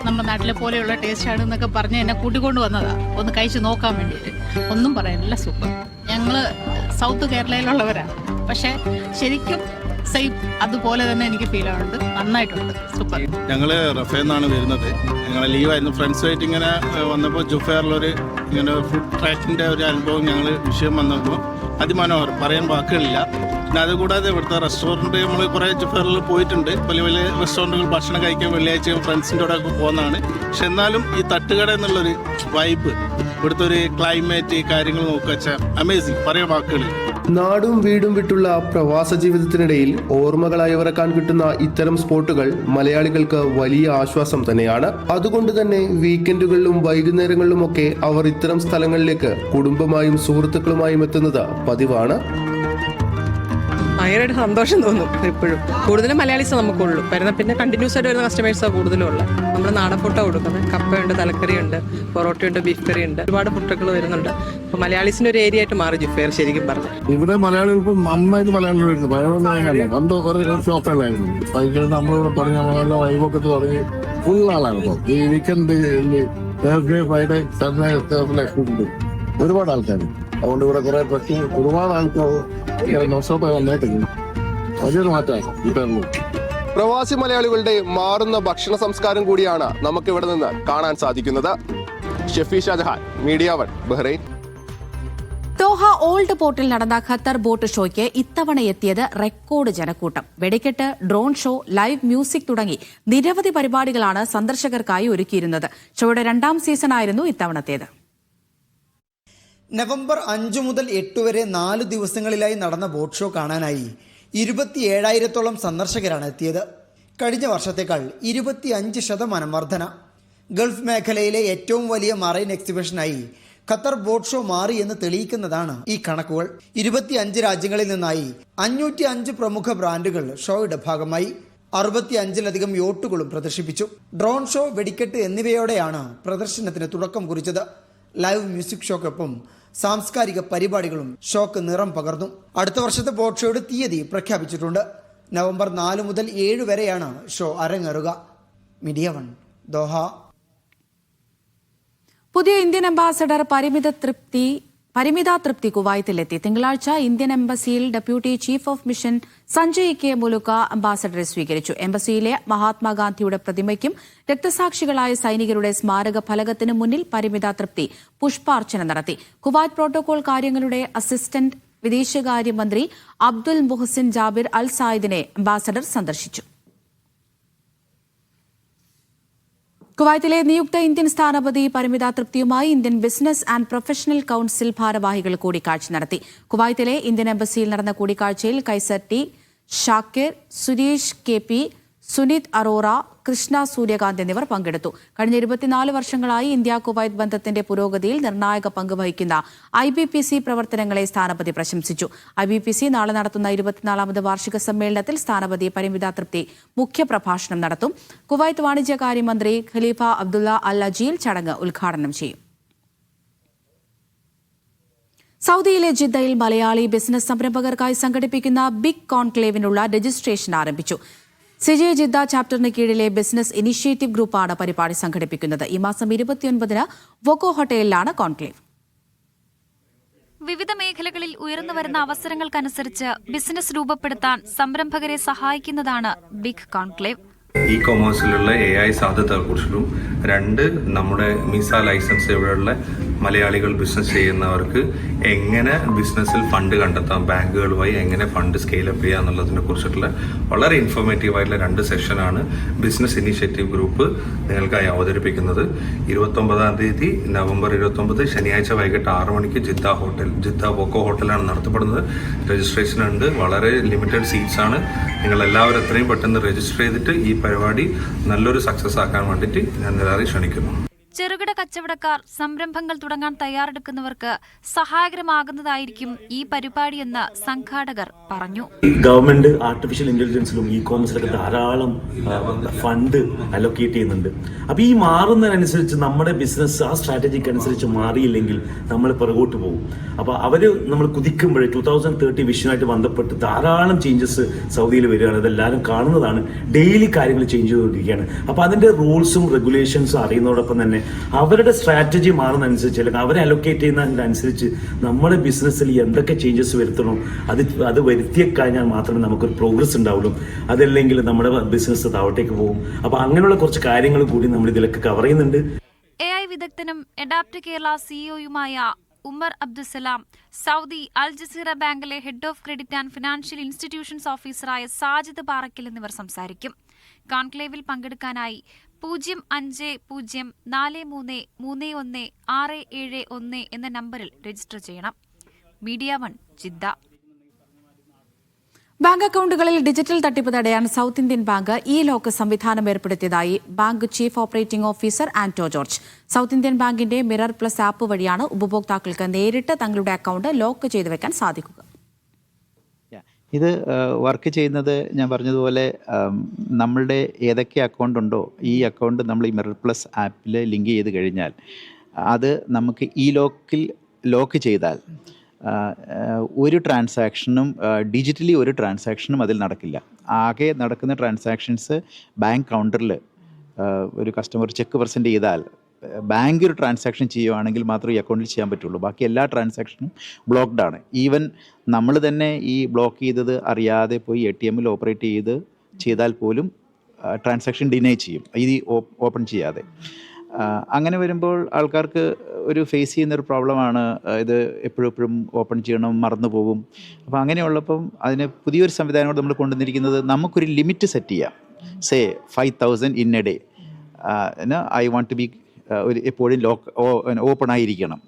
നമ്മുടെ നാട്ടിലെ പോലെയുള്ള ടേസ്റ്റ് ആണ് എന്നൊക്കെ പറഞ്ഞ് എന്നെ കൂട്ടിക്കൊണ്ട് വന്നതാ, ഒന്ന് കഴിച്ചു നോക്കാൻ വേണ്ടിയിട്ട്. ഒന്നും പറയാനില്ല, സൂപ്പർ. ഞങ്ങള് സൗത്ത് കേരളയിലുള്ളവരാണ്, പക്ഷെ ശരിക്കും സെയിം അതുപോലെ തന്നെ എനിക്ക് ഫീൽ ആവുന്നുണ്ട്. നന്നായിട്ടുണ്ട്, സൂപ്പർ. ഞങ്ങള് റഫേന്നാണ് വരുന്നത്. ഞങ്ങൾ ലീവായിരുന്നു. ഫ്രണ്ട്സുമായിട്ട് ഇങ്ങനെ വന്നപ്പോൾ ജുഫൈറിലൊരു ഇങ്ങനെ ഫുഡ് ട്രാക്കിന്റെ ഒരു അനുഭവം ഞങ്ങൾ വിഷയം വന്നപ്പോൾ അതിമനോഹരം, പറയാൻ വാക്കുകളില്ല. പിന്നെ അതുകൂടാതെ ഇവിടുത്തെ റെസ്റ്റോറൻറ്റ് നമ്മൾ കുറേ ജുഫൈറിൽ പോയിട്ടുണ്ട്. വലിയ വലിയ റെസ്റ്റോറൻറ്റുകൾ ഭക്ഷണം കഴിക്കാൻ വെള്ളിയാഴ്ച ഫ്രണ്ട്സിൻ്റെ കൂടെ ഒക്കെ പോകുന്നതാണ്. പക്ഷെ എന്നാലും ഈ തട്ടുകട എന്നുള്ളൊരു വൈബ്, ഇവിടുത്തെ ഒരു ക്ലൈമറ്റ്, കാര്യങ്ങൾ നോക്കുക വെച്ചാൽ അമേസിങ്, പറയാൻ വാക്കുകളില്ല. നാടും വീടും വിട്ടുള്ള പ്രവാസ ജീവിതത്തിനിടയിൽ ഓർമ്മകളായി ഇറക്കാൻ കിട്ടുന്ന ഇത്തരം സ്പോട്ടുകൾ മലയാളികൾക്ക് വലിയ ആശ്വാസം തന്നെയാണ്. അതുകൊണ്ട് തന്നെ വീക്കെൻഡുകളിലും വൈകുന്നേരങ്ങളിലുമൊക്കെ അവർ ഇത്തരം സ്ഥലങ്ങളിലേക്ക് കുടുംബമായും സുഹൃത്തുക്കളുമായും എത്തുന്നത് പതിവാണ്. ഭയങ്കരമായിട്ട് സന്തോഷം തോന്നും. എപ്പോഴും കൂടുതലും മലയാളീസ് നമുക്കുള്ളൂ. വരുന്ന പിന്നെ കണ്ടിന്യൂസ് ആയിട്ട് വരുന്ന കസ്റ്റമേഴ്സാണ് കൂടുതലും ഉള്ളത്. നമ്മൾ നാടൻ ഫുഡാണ് കൊടുക്കുന്നത്. കപ്പയുണ്ട്, തലക്കറിയുണ്ട്, പൊറോട്ടയുണ്ട്, ബീഫ് കറി ഉണ്ട്, ഒരുപാട് ഫുഡുകൾ വരുന്നുണ്ട്. അപ്പോൾ മലയാളീസിൻ്റെ ഒരു ഏരിയ ആയിട്ട് മാറി ജുഫേർ ശരിക്കും പറഞ്ഞു. ഇവിടെ മലയാളികൾക്ക് നന്നായിട്ട് മലയാളികൾ വരുന്നു. പഴയ പണ്ട് കുറേ ഷോപ്പുകളായിരുന്നു. നമ്മളിവിടെ തുടങ്ങി നമ്മളെല്ലാം വൈബൊക്കെ തുടങ്ങി ഫുൾ ആളായിരുന്നു. ഈ വീക്കെൻഡ് തേഴ്സ്ഡേ, ഫ്രൈഡേ, സാറ്റർഡേ ഉണ്ട് ഒരുപാട് ആൾക്കാർ. അതുകൊണ്ട് ഇവിടെ കുറെ പ്രശ്നം ഒരുപാട് ആൾക്കാർ വലിയൊരു മാറ്റമാണ്. പ്രവാസി മലയാളികളുടെ മാറുന്ന ഭക്ഷണ സംസ്കാരം കൂടിയാണ് നമുക്ക് ഇവിടെ നിന്ന് കാണാൻ സാധിക്കുന്നത്. Shefi Shajahan, media 1, Bahrain. Doha old പോർട്ടിൽ നടന്ന ഖത്തർ ബോട്ട് ഷോയ്ക്ക് ഇത്തവണ എത്തിയത് റെക്കോർഡ് ജനക്കൂട്ടം. വെടിക്കെട്ട്, ഡ്രോൺ ഷോ, ലൈവ് മ്യൂസിക് തുടങ്ങി നിരവധി പരിപാടികളാണ് സന്ദർശകർക്കായി ഒരുക്കിയിരുന്നത്. ഷോയുടെ 2ാം സീസണായിരുന്നു ഇത്തവണത്തേത്. നവംബർ 5 മുതൽ 8 വരെ 4 ദിവസങ്ങളിലായി നടന്ന ബോട്ട് ഷോ കാണാനായി 27,000-ഓളം സന്ദർശകരാണ് എത്തിയത്. കഴിഞ്ഞ വർഷത്തേക്കാൾ 25% വർധന. ഗൾഫ് മേഖലയിലെ ഏറ്റവും വലിയ മറൈൻ എക്സിബിഷനായി ഖത്തർ ബോട്ട് ഷോ മാറി എന്ന് തെളിയിക്കുന്നതാണ് ഈ കണക്കുകൾ. 25 രാജ്യങ്ങളിൽ നിന്നായി 505 പ്രമുഖ ബ്രാൻഡുകൾ ഷോയുടെ ഭാഗമായി. 65-ലധികം യോട്ടുകളും പ്രദർശിപ്പിച്ചു. ഡ്രോൺ ഷോ, വെടിക്കെട്ട് എന്നിവയോടെയാണ് പ്രദർശനത്തിന് തുടക്കം കുറിച്ചത്. ലൈവ് മ്യൂസിക് ഷോക്കൊപ്പം സാംസ്കാരിക പരിപാടികളും ഷോക്ക് നിറം പകർന്നു. അടുത്ത വർഷത്തെ ബോട്ട് ഷോയുടെ തീയതി പ്രഖ്യാപിച്ചിട്ടുണ്ട്. നവംബർ 4 മുതൽ 7 വരെയാണ് ഷോ അരങ്ങേറുക. Media 1, Doha. പുതിയ ഇന്ത്യൻ അംബാസഡർ പരിമിത തൃപ്തി കുവൈത്തിലെത്തി. തിങ്കളാഴ്ച ഇന്ത്യൻ എംബസിയിൽ deputy chief of mission Sanjay K Mulukka അംബാസഡറെ സ്വീകരിച്ചു. എംബസിയിലെ മഹാത്മാഗാന്ധിയുടെ പ്രതിമയ്ക്കും രക്തസാക്ഷികളായ സൈനികരുടെ സ്മാരക ഫലകത്തിനു മുന്നിൽ പരിമിത തൃപ്തി പുഷ്പാർച്ചന നടത്തി. കുവൈത്ത് പ്രോട്ടോകോൾ കാര്യങ്ങളുടെ അസിസ്റ്റന്റ് വിദേശകാര്യമന്ത്രി അബ്ദുൽ മുഹസിൻ ജാബിർ അൽ സായിദിനെ അംബാസഡർ സന്ദർശിച്ചു. കുവൈത്തിലെ നിയുക്ത ഇന്ത്യൻ സ്ഥാനപതി പരിമിത തൃപ്തിയുമായി Indian business and professional council ഭാരവാഹികൾ കൂടിക്കാഴ്ച നടത്തി. കുവൈത്തിലെ ഇന്ത്യൻ എംബസിയിൽ നടന്ന കൂടിക്കാഴ്ചയിൽ കൈസർ ടി ഷാക്കിർ, സുരേഷ് KP, സുനിത് അറോറ, കൃഷ്ണ സൂര്യകാന്ത് എന്നിവർ പങ്കെടുത്തു. കഴിഞ്ഞ 24 വർഷങ്ങളായി ഇന്ത്യ കുവൈത്ത് ബന്ധത്തിന്റെ പുരോഗതിയിൽ നിർണായക പങ്ക് വഹിക്കുന്ന IBPC പ്രവർത്തനങ്ങളെ സ്ഥാനപതി പ്രശംസിച്ചു. IBPC നാളെ നടത്തുന്ന 24ാമത് വാർഷിക സമ്മേളനത്തിൽ സ്ഥാനപതി പരിമിത തൃപ്തി മുഖ്യപ്രഭാഷണം നടത്തും. കുവൈത്ത് വാണിജ്യകാര്യമന്ത്രി ഖലീഫ അബ്ദുള്ള അൽ അജീൽ ചടങ്ങ് ഉദ്ഘാടനം ചെയ്യും. സൗദിയിലെ ജിദ്ദയിൽ മലയാളി ബിസിനസ് സംരംഭകർക്കായി സംഘടിപ്പിക്കുന്ന ബിഗ് കോൺക്ലേവിനുള്ള രജിസ്ട്രേഷൻ ആരംഭിച്ചു. സിജെ ജിദ്ദ ചാപ്റ്ററിന് കീഴിലെ ബിസിനസ് ഇനിഷ്യേറ്റീവ് ഗ്രൂപ്പാണ് പരിപാടി സംഘടിപ്പിക്കുന്നത്. ഈ മാസം 29-ന് വൊക്കോ ഹോട്ടലിലാണ് കോൺക്ലേവ്. വിവിധ മേഖലകളിൽ ഉയർന്നുവരുന്ന അവസരങ്ങൾക്കനുസരിച്ച് ബിസിനസ് രൂപപ്പെടുത്താൻ സംരംഭകരെ സഹായിക്കുന്നതാണ് ബിഗ് കോൺക്ലേവ്. ഇ കൊമേഴ്സിലുള്ള AI സാധ്യതകളെക്കുറിച്ചും, 2 നമ്മുടെ മിസ ലൈസൻസ് ഇവിടെയുള്ള മലയാളികൾ ബിസിനസ് ചെയ്യുന്നവർക്ക് എങ്ങനെ ബിസിനസ്സിൽ ഫണ്ട് കണ്ടെത്താം, ബാങ്കുകൾ വഴി എങ്ങനെ ഫണ്ട് സ്കെയിലപ്പ് ചെയ്യുക എന്നുള്ളതിനെ കുറിച്ചിട്ടുള്ള വളരെ ഇൻഫോർമേറ്റീവ് ആയിട്ടുള്ള 2 സെഷനാണ് ബിസിനസ് ഇനീഷ്യേറ്റീവ് ഗ്രൂപ്പ് നിങ്ങൾക്കായി അവതരിപ്പിക്കുന്നത്. 29-ാം തീയതി നവംബർ 29 ശനിയാഴ്ച വൈകിട്ട് 6 മണിക്ക് ജിദ്ദ വൊക്കോ ഹോട്ടലാണ് നടത്തപ്പെടുന്നത്. രജിസ്ട്രേഷൻ ഉണ്ട്, വളരെ ലിമിറ്റഡ് സീറ്റ്സ് ആണ്. നിങ്ങൾ എല്ലാവരും എത്രയും പെട്ടെന്ന് രജിസ്റ്റർ ചെയ്തിട്ട് ഈ പരിപാടി നല്ലൊരു സക്സസ് ആക്കാൻ വേണ്ടിയിട്ട് ഞാൻ എല്ലാവരെയും ക്ഷണിക്കുന്നു. ചെറുകിട കച്ചവടക്കാർ സംരംഭങ്ങൾ തുടങ്ങാൻ തയ്യാറെടുക്കുന്നവർക്ക് സഹായകരമാകുന്നതായിരിക്കും ഈ പരിപാടിയെന്ന് സംഘാടകർ പറഞ്ഞു. ഗവൺമെന്റ് ആർട്ടിഫിഷ്യൽ ഇന്റലിജൻസിലും ഇ കോമേഴ്സിലൊക്കെ ധാരാളം ഫണ്ട് അലോക്കേറ്റ് ചെയ്യുന്നുണ്ട്. അപ്പോൾ ഈ മാറുന്നതിനനുസരിച്ച് നമ്മുടെ ബിസിനസ് ആ സ്ട്രാറ്റജിക്ക് അനുസരിച്ച് മാറിയില്ലെങ്കിൽ നമ്മൾ പുറകോട്ട് പോകും. അപ്പോൾ നമ്മൾ കുതിക്കുമ്പോൾ 2030 വിഷനുമായിട്ട് ബന്ധപ്പെട്ട് ധാരാളം ചേഞ്ചസ് സൗദിയിൽ വരികയാണ്. അതെല്ലാവരും കാണുന്നതാണ്. ഡെയിലി കാര്യങ്ങൾ ചേഞ്ച് ചെയ്തുകൊണ്ടിരിക്കുകയാണ്. അപ്പോൾ അതിന്റെ റൂൾസും റെഗുലേഷൻസും അറിയുന്നതോടൊപ്പം തന്നെ അവരുടെ സ്ട്രാറ്റജി മാറുന്നതനുസരിച്ച് അല്ലെങ്കിൽ അവരെ അലോക്കേറ്റ് ചെയ്യുന്നതിനനുസരിച്ച് നമ്മുടെ ബിസിനസ്സിൽ എന്തൊക്കെ ചേഞ്ചസ് വരുത്തണം അത് വരുത്തിയ കഴിഞ്ഞാൽ മാത്രമേ നമുക്കൊരു പ്രോഗ്രസ് ഉണ്ടാവുള്ളൂ. അതല്ലെങ്കിൽ നമ്മുടെ ബിസിനസ് താവട്ടേക്ക് പോകും. അപ്പോൾ അങ്ങനെയുള്ള കുറച്ച് കാര്യങ്ങൾ കൂടി നമ്മൾ ഇതിലൊക്കെ കവർ ചെയ്യുന്നുണ്ട്. AI വിദഗ്ധനും എഡാപ്റ്റ് കേരള CEOയുമായ Umar Abdussalam, Saudi Al Jazira ബാങ്കിലെ head of credit and financial institutions ഓഫീസറായ സാജിദ് പാറക്കൽ എന്നിവർ സംസാരിക്കും. കോൺക്ലേവിൽ പങ്കെടുക്കാനായി 0504331671 എന്ന നമ്പറിൽ രജിസ്റ്റർ ചെയ്യണം. Media 1 Jeddah. ബാങ്ക് അക്കൗണ്ടുകളിൽ ഡിജിറ്റൽ തട്ടിപ്പ് തടയാൻ സൗത്ത് ഇന്ത്യൻ ബാങ്ക് ലോക്ക് സംവിധാനം ഏർപ്പെടുത്തിയതായി bank chief operating officer Anto George. South Indian ബാങ്കിന്റെ മിറർ പ്ലസ് ആപ്പ് വഴിയാണ് ഉപഭോക്താക്കൾക്ക് നേരിട്ട് തങ്ങളുടെ അക്കൗണ്ട് ലോക്ക് ചെയ്തു വെക്കാൻ സാധിക്കുക. ഇത് വർക്ക് ചെയ്യുന്നത് ഞാൻ പറഞ്ഞതുപോലെ നമ്മളുടെ ഏതൊക്കെ അക്കൗണ്ട് ഉണ്ടോ ഈ അക്കൗണ്ട് നമ്മൾ ഈ മിറർ പ്ലസ് ആപ്പിൽ ലിങ്ക് ചെയ്ത് കഴിഞ്ഞാൽ അത് നമുക്ക് ലോക്ക് ചെയ്താൽ ഒരു ട്രാൻസാക്ഷനും ഡിജിറ്റലി ഒരു ട്രാൻസാക്ഷനും അതിൽ നടക്കില്ല. ആകെ നടക്കുന്ന ട്രാൻസാക്ഷൻസ് ബാങ്ക് കൗണ്ടറിൽ ഒരു കസ്റ്റമർ ചെക്ക് പ്രസൻറ്റ് ചെയ്താൽ ബാങ്ക് ഒരു ട്രാൻസാക്ഷൻ ചെയ്യുവാണെങ്കിൽ മാത്രമേ ഈ അക്കൗണ്ടിൽ ചെയ്യാൻ പറ്റുള്ളൂ. ബാക്കി എല്ലാ ട്രാൻസാക്ഷനും ബ്ലോക്ക്ഡ് ആണ്. ഈവൻ നമ്മൾ തന്നെ ഈ ബ്ലോക്ക് ചെയ്തത് അറിയാതെ പോയി ATMൽ ഓപ്പറേറ്റ് ചെയ്താൽ പോലും ട്രാൻസാക്ഷൻ ഡിനൈ ചെയ്യും, ഇത് ഓപ്പൺ ചെയ്യാതെ. അങ്ങനെ വരുമ്പോൾ ആൾക്കാർക്ക് ഒരു ഫേസ് ചെയ്യുന്നൊരു പ്രോബ്ലമാണ് ഇത് എപ്പോഴും ഓപ്പൺ ചെയ്യണം, മറന്നു പോകും. അപ്പോൾ അങ്ങനെയുള്ളപ്പം അതിന് പുതിയൊരു സംവിധാനത്തോട് നമ്മൾ കൊണ്ടുവന്നിരിക്കുന്നത് നമുക്കൊരു ലിമിറ്റ് സെറ്റ് ചെയ്യാം. Say 5,000 in a day I want to be എപ്പോഴും ഓപ്പൺ ആയിരിക്കണം,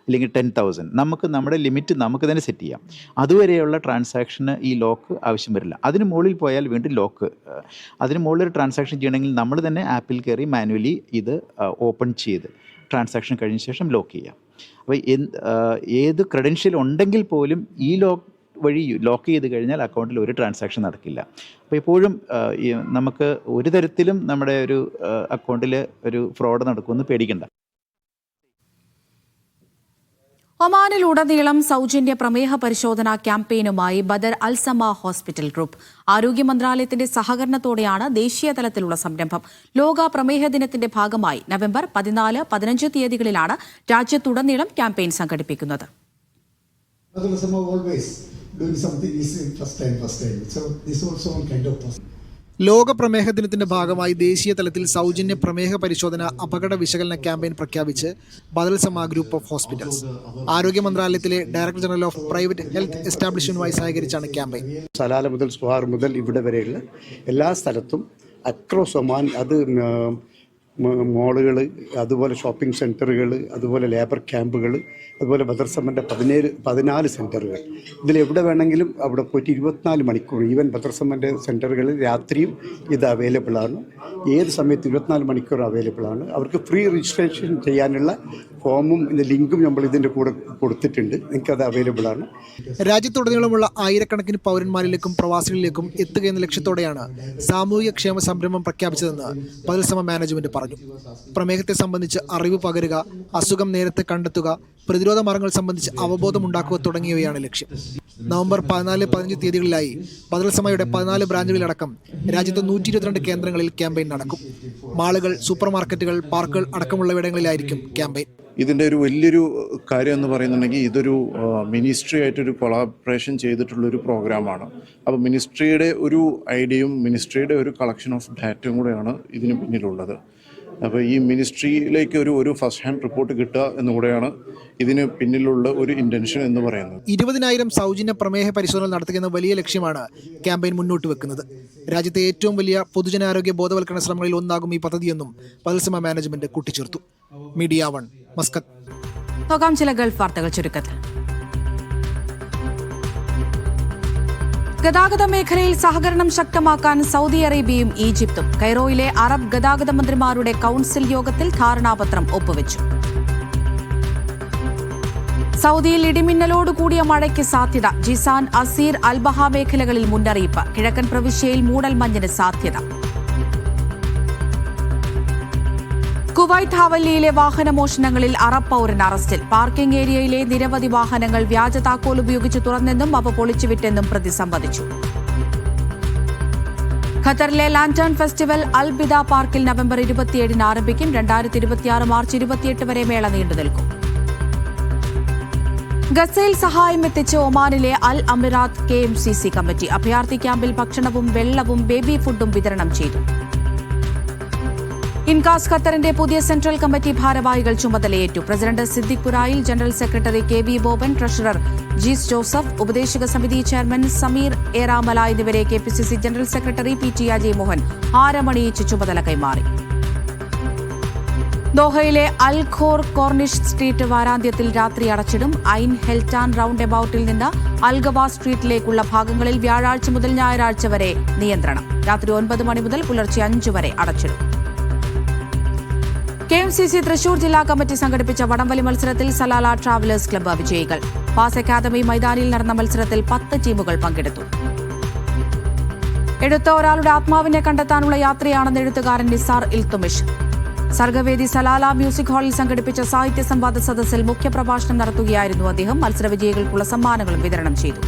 അല്ലെങ്കിൽ 10,000. നമുക്ക് നമ്മുടെ ലിമിറ്റ് നമുക്ക് തന്നെ സെറ്റ് ചെയ്യാം. അതുവരെയുള്ള ട്രാൻസാക്ഷന് ഈ ലോക്ക് ആവശ്യം വരില്ല. അതിന് മുകളിൽ പോയാൽ വീണ്ടും ലോക്ക്. അതിന് മുകളിൽ ഒരു ട്രാൻസാക്ഷൻ ചെയ്യണമെങ്കിൽ നമ്മൾ തന്നെ ആപ്പിൽ കയറി മാനുവലി ഇത് ഓപ്പൺ ചെയ്ത് ട്രാൻസാക്ഷൻ കഴിഞ്ഞ ശേഷം ലോക്ക് ചെയ്യാം. അപ്പോൾ ഏത് ക്രെഡൻഷ്യൽ ഉണ്ടെങ്കിൽ പോലും ഈ വഴി ലോക്ക് ചെയ്ത് കഴിഞ്ഞാൽ അക്കൗണ്ടിൽ ഒരു ട്രാൻസാക്ഷൻ നടക്കില്ല. അപ്പോൾ എപ്പോഴും നമുക്ക് ഒരു തരത്തിലും നമ്മുടെ ഒരു അക്കൗണ്ടിൽ ഒരു ഫ്രോഡ് നടക്കുമെന്ന് പേടിക്കണ്ട. ഒമാനിലുടനീളം സൗജന്യ പ്രമേഹ പരിശോധനാ ക്യാമ്പയിനുമായി ബദർ അൽസമ ഹോസ്പിറ്റൽ ഗ്രൂപ്പ്. ആരോഗ്യ മന്ത്രാലയത്തിന്റെ സഹകരണത്തോടെയാണ് ദേശീയ തലത്തിലുള്ള സംരംഭം. ലോക പ്രമേഹ ദിനത്തിന്റെ ഭാഗമായി നവംബർ 14, 15 തീയതികളിലാണ് രാജ്യത്തുടനീളം ക്യാമ്പയിൻ സംഘടിപ്പിക്കുന്നത്. ലോക പ്രമേഹ ദിനത്തിന്റെ ഭാഗമായി ദേശീയ തലത്തിൽ സൗജന്യ പ്രമേഹ പരിശോധന അപകട വിശകലന ക്യാമ്പയിൻ പ്രഖ്യാപിച്ച് ബദൽ സമ ഗ്രൂപ്പ് ഓഫ് ഹോസ്പിറ്റൽസ്. ആരോഗ്യ മന്ത്രാലയത്തിലെ director general of private health എസ്റ്റാബ്ലിഷ്മെന്റുമായി സഹകരിച്ചാണ് ക്യാമ്പയിൻ. സലാല മുതൽ സ്വാർ മുതൽ ഇവിടെ വരെയുള്ള എല്ലാ സ്ഥലത്തും അക്രോസ് ഒമാൻ, അത് മോളുകൾ, അതുപോലെ ഷോപ്പിംഗ് സെൻറ്ററുകൾ, അതുപോലെ ലേബർ ക്യാമ്പുകൾ, അതുപോലെ ബദർസമ്മൻ്റെ 14 സെൻറ്ററുകൾ. ഇതിലെവിടെ വേണമെങ്കിലും അവിടെ പോയിട്ട് 24 മണിക്കൂർ, ഈവൻ ബദർസമ്മൻ്റെ സെൻറ്ററുകളിൽ രാത്രിയും ഇത് അവൈലബിൾ ആണ്. ഏത് സമയത്ത് 24 മണിക്കൂർ അവൈലബിൾ ആണ്. അവർക്ക് ഫ്രീ രജിസ്ട്രേഷൻ ചെയ്യാനുള്ള ഫോമും ലിങ്കും നമ്മൾ ഇതിൻ്റെ കൂടെ കൊടുത്തിട്ടുണ്ട്. നിങ്ങൾക്കത് അവൈലബിൾ ആണ്. രാജ്യത്തുടനീളമുള്ള ആയിരക്കണക്കിന് പൗരന്മാരിലേക്കും പ്രവാസികളിലേക്കും എത്തുകയെന്ന ലക്ഷ്യത്തോടെയാണ് സാമൂഹിക ക്ഷേമ സംരംഭം പ്രഖ്യാപിച്ചതെന്ന് ബദൽസമ മാനേജ്മെന്റ് പറഞ്ഞു. പ്രമേഹത്തെ സംബന്ധിച്ച് അറിവ് പകരുക, അസുഖം നേരത്തെ കണ്ടെത്തുക, പ്രതിരോധ മാർഗങ്ങൾ സംബന്ധിച്ച് അവബോധമുണ്ടാക്കുക തുടങ്ങിയവയാണ് ലക്ഷ്യം. നവംബർ 14, 15 തീയതികളിലായി ബദൽസമയുടെ 14 ബ്രാഞ്ചുകളിലടക്കം രാജ്യത്തെ 122 കേന്ദ്രങ്ങളിൽ ക്യാമ്പയിൻ നടക്കും. മാളുകൾ, സൂപ്പർ മാർക്കറ്റുകൾ, പാർക്കുകൾ അടക്കമുള്ളവിടങ്ങളിലായിരിക്കും ക്യാമ്പയിൻ. ഇതിൻ്റെ ഒരു വലിയൊരു കാര്യം എന്ന് പറയുന്നുണ്ടെങ്കിൽ ഇതൊരു മിനിസ്ട്രി ആയിട്ടൊരു കൊളാബറേഷൻ ചെയ്തിട്ടുള്ളൊരു പ്രോഗ്രാമാണ്. അപ്പോൾ മിനിസ്ട്രിയുടെ ഒരു ഐഡിയയും മിനിസ്ട്രിയുടെ ഒരു കളക്ഷൻ ഓഫ് ഡാറ്റയും കൂടെയാണ് ഇതിന് പിന്നിലുള്ളത്. അപ്പോൾ ഈ മിനിസ്ട്രിയിലേക്ക് ഒരു ഫസ്റ്റ് ഹാൻഡ് റിപ്പോർട്ട് കിട്ടുക എന്നുകൂടെയാണ് ഇതിന് പിന്നിലുള്ള ഒരു ഇന്റൻഷൻ എന്ന് പറയുന്നത്. 20,000 സൗജന്യ പ്രമേഹ പരിശോധന നടത്തുന്ന വലിയ ലക്ഷ്യമാണ് ക്യാമ്പയിൻ മുന്നോട്ട് വെക്കുന്നത്. രാജ്യത്തെ ഏറ്റവും വലിയ പൊതുജനാരോഗ്യ ബോധവൽക്കരണ ശ്രമങ്ങളിൽ ഒന്നാകും ഈ പദ്ധതിയെന്നും ബദൽസമ മാനേജ്മെന്റ് കൂട്ടിച്ചേർത്തു. Media 1 Muscat. നോക്കാം ചില ഗൾഫ് വാർത്തകൾ ചുരുക്കത്തിൽ. ഗതാഗത മേഖലയിൽ സഹകരണം ശക്തമാക്കാൻ സൗദി അറേബ്യയും ഈജിപ്തും. കൈറോയിലെ അറബ് ഗതാഗത മന്ത്രിമാരുടെ കൌൺസിൽ യോഗത്തിൽ ധാരണാപത്രം ഒപ്പുവെച്ചു. സൗദിയിൽ ഇടിമിന്നലോടുകൂടിയ മഴയ്ക്ക് സാധ്യത. ജിസാൻ, അസീർ, അൽബഹ മേഖലകളിൽ മുന്നറിയിപ്പ്. കിഴക്കൻ പ്രവിശ്യയിൽ മൂടൽമഞ്ഞിന് സാധ്യത. കുവൈറ്റ് ഹവല്ലിയിലെ വാഹനമോഷണങ്ങളിൽ അറബ് പൗരൻ അറസ്റ്റിൽ. പാർക്കിംഗ് ഏരിയയിലെ നിരവധി വാഹനങ്ങൾ വ്യാജ താക്കോൽ ഉപയോഗിച്ച് തുറന്നെന്നും അവ പൊളിച്ചുവിട്ടെന്നും പ്രതി സമ്മതിച്ചു. ഖത്തറിലെ ലാന്റേൺ ഫെസ്റ്റിവൽ അൽ ബിദ പാർക്കിൽ നവംബർ 27 ആരംഭിക്കും. 2026 മാർച്ച് 28 വരെ മേള നീണ്ടുനിൽക്കും. ഗസയിൽ സഹായം എത്തിച്ച് ഒമാനിലെ അൽ അമിറാത്ത് KMCC കമ്മിറ്റി. അഭയാർത്ഥി ക്യാമ്പിൽ ഭക്ഷണവും വെള്ളവും ബേബി ഫുഡും വിതരണം ചെയ്തു. ഇൻകാസ് ഖത്തറിന്റെ പുതിയ സെൻട്രൽ കമ്മിറ്റി ഭാരവാഹികൾ ചുമതലയേറ്റു. President Siddique Purayil, general secretary KV Boban, treasurer Jees Joseph, ഉപദേശക സമിതി ചെയർമാൻ സമീർ ഏറാമല എന്നിവരെ KPCC general secretary PT Ajay Mohan ഹാരമണിയിച്ച് ചുമതല കൈമാറി. ദോഹയിലെ അൽ ഖോർ കോർണിഷ് സ്ട്രീറ്റ് വാരാന്ത്യത്തിൽ രാത്രി അടച്ചിടും. ഐൻ ഹെൽറ്റാൻ റൌണ്ട് എബൌട്ടിൽ നിന്ന് അൽഗവ സ്ട്രീറ്റിലേക്കുള്ള ഭാഗങ്ങളിൽ വ്യാഴാഴ്ച മുതൽ ഞായറാഴ്ച വരെ നിയന്ത്രണം. രാത്രി 9 മണി മുതൽ പുലർച്ചെ 5 വരെ അടച്ചിടും. KMCC തൃശൂർ ജില്ലാ കമ്മിറ്റി സംഘടിപ്പിച്ച വടംവലി മത്സരത്തിൽ സലാല ട്രാവലേഴ്സ് ക്ലബ്ബ് വിജയികൾ. പാസ് അക്കാദമി മൈതാനിയിൽ നടന്ന മത്സരത്തിൽ 10 ടീമുകൾ പങ്കെടുത്തു. എഴുത്ത് ഒരാളുടെ ആത്മാവിനെ കണ്ടെത്താനുള്ള യാത്രയാണെന്ന് എഴുത്തുകാരൻ നിസാർ ഇൽത്തുമിഷ്. സർഗവേദി സലാല മ്യൂസിക് ഹാളിൽ സംഘടിപ്പിച്ച സാഹിത്യ സംവാദ സദസ്സിൽ മുഖ്യപ്രഭാഷണം നടത്തുകയായിരുന്നു അദ്ദേഹം. മത്സരവിജയികൾക്കുള്ള സമ്മാനങ്ങളും വിതരണം ചെയ്തു.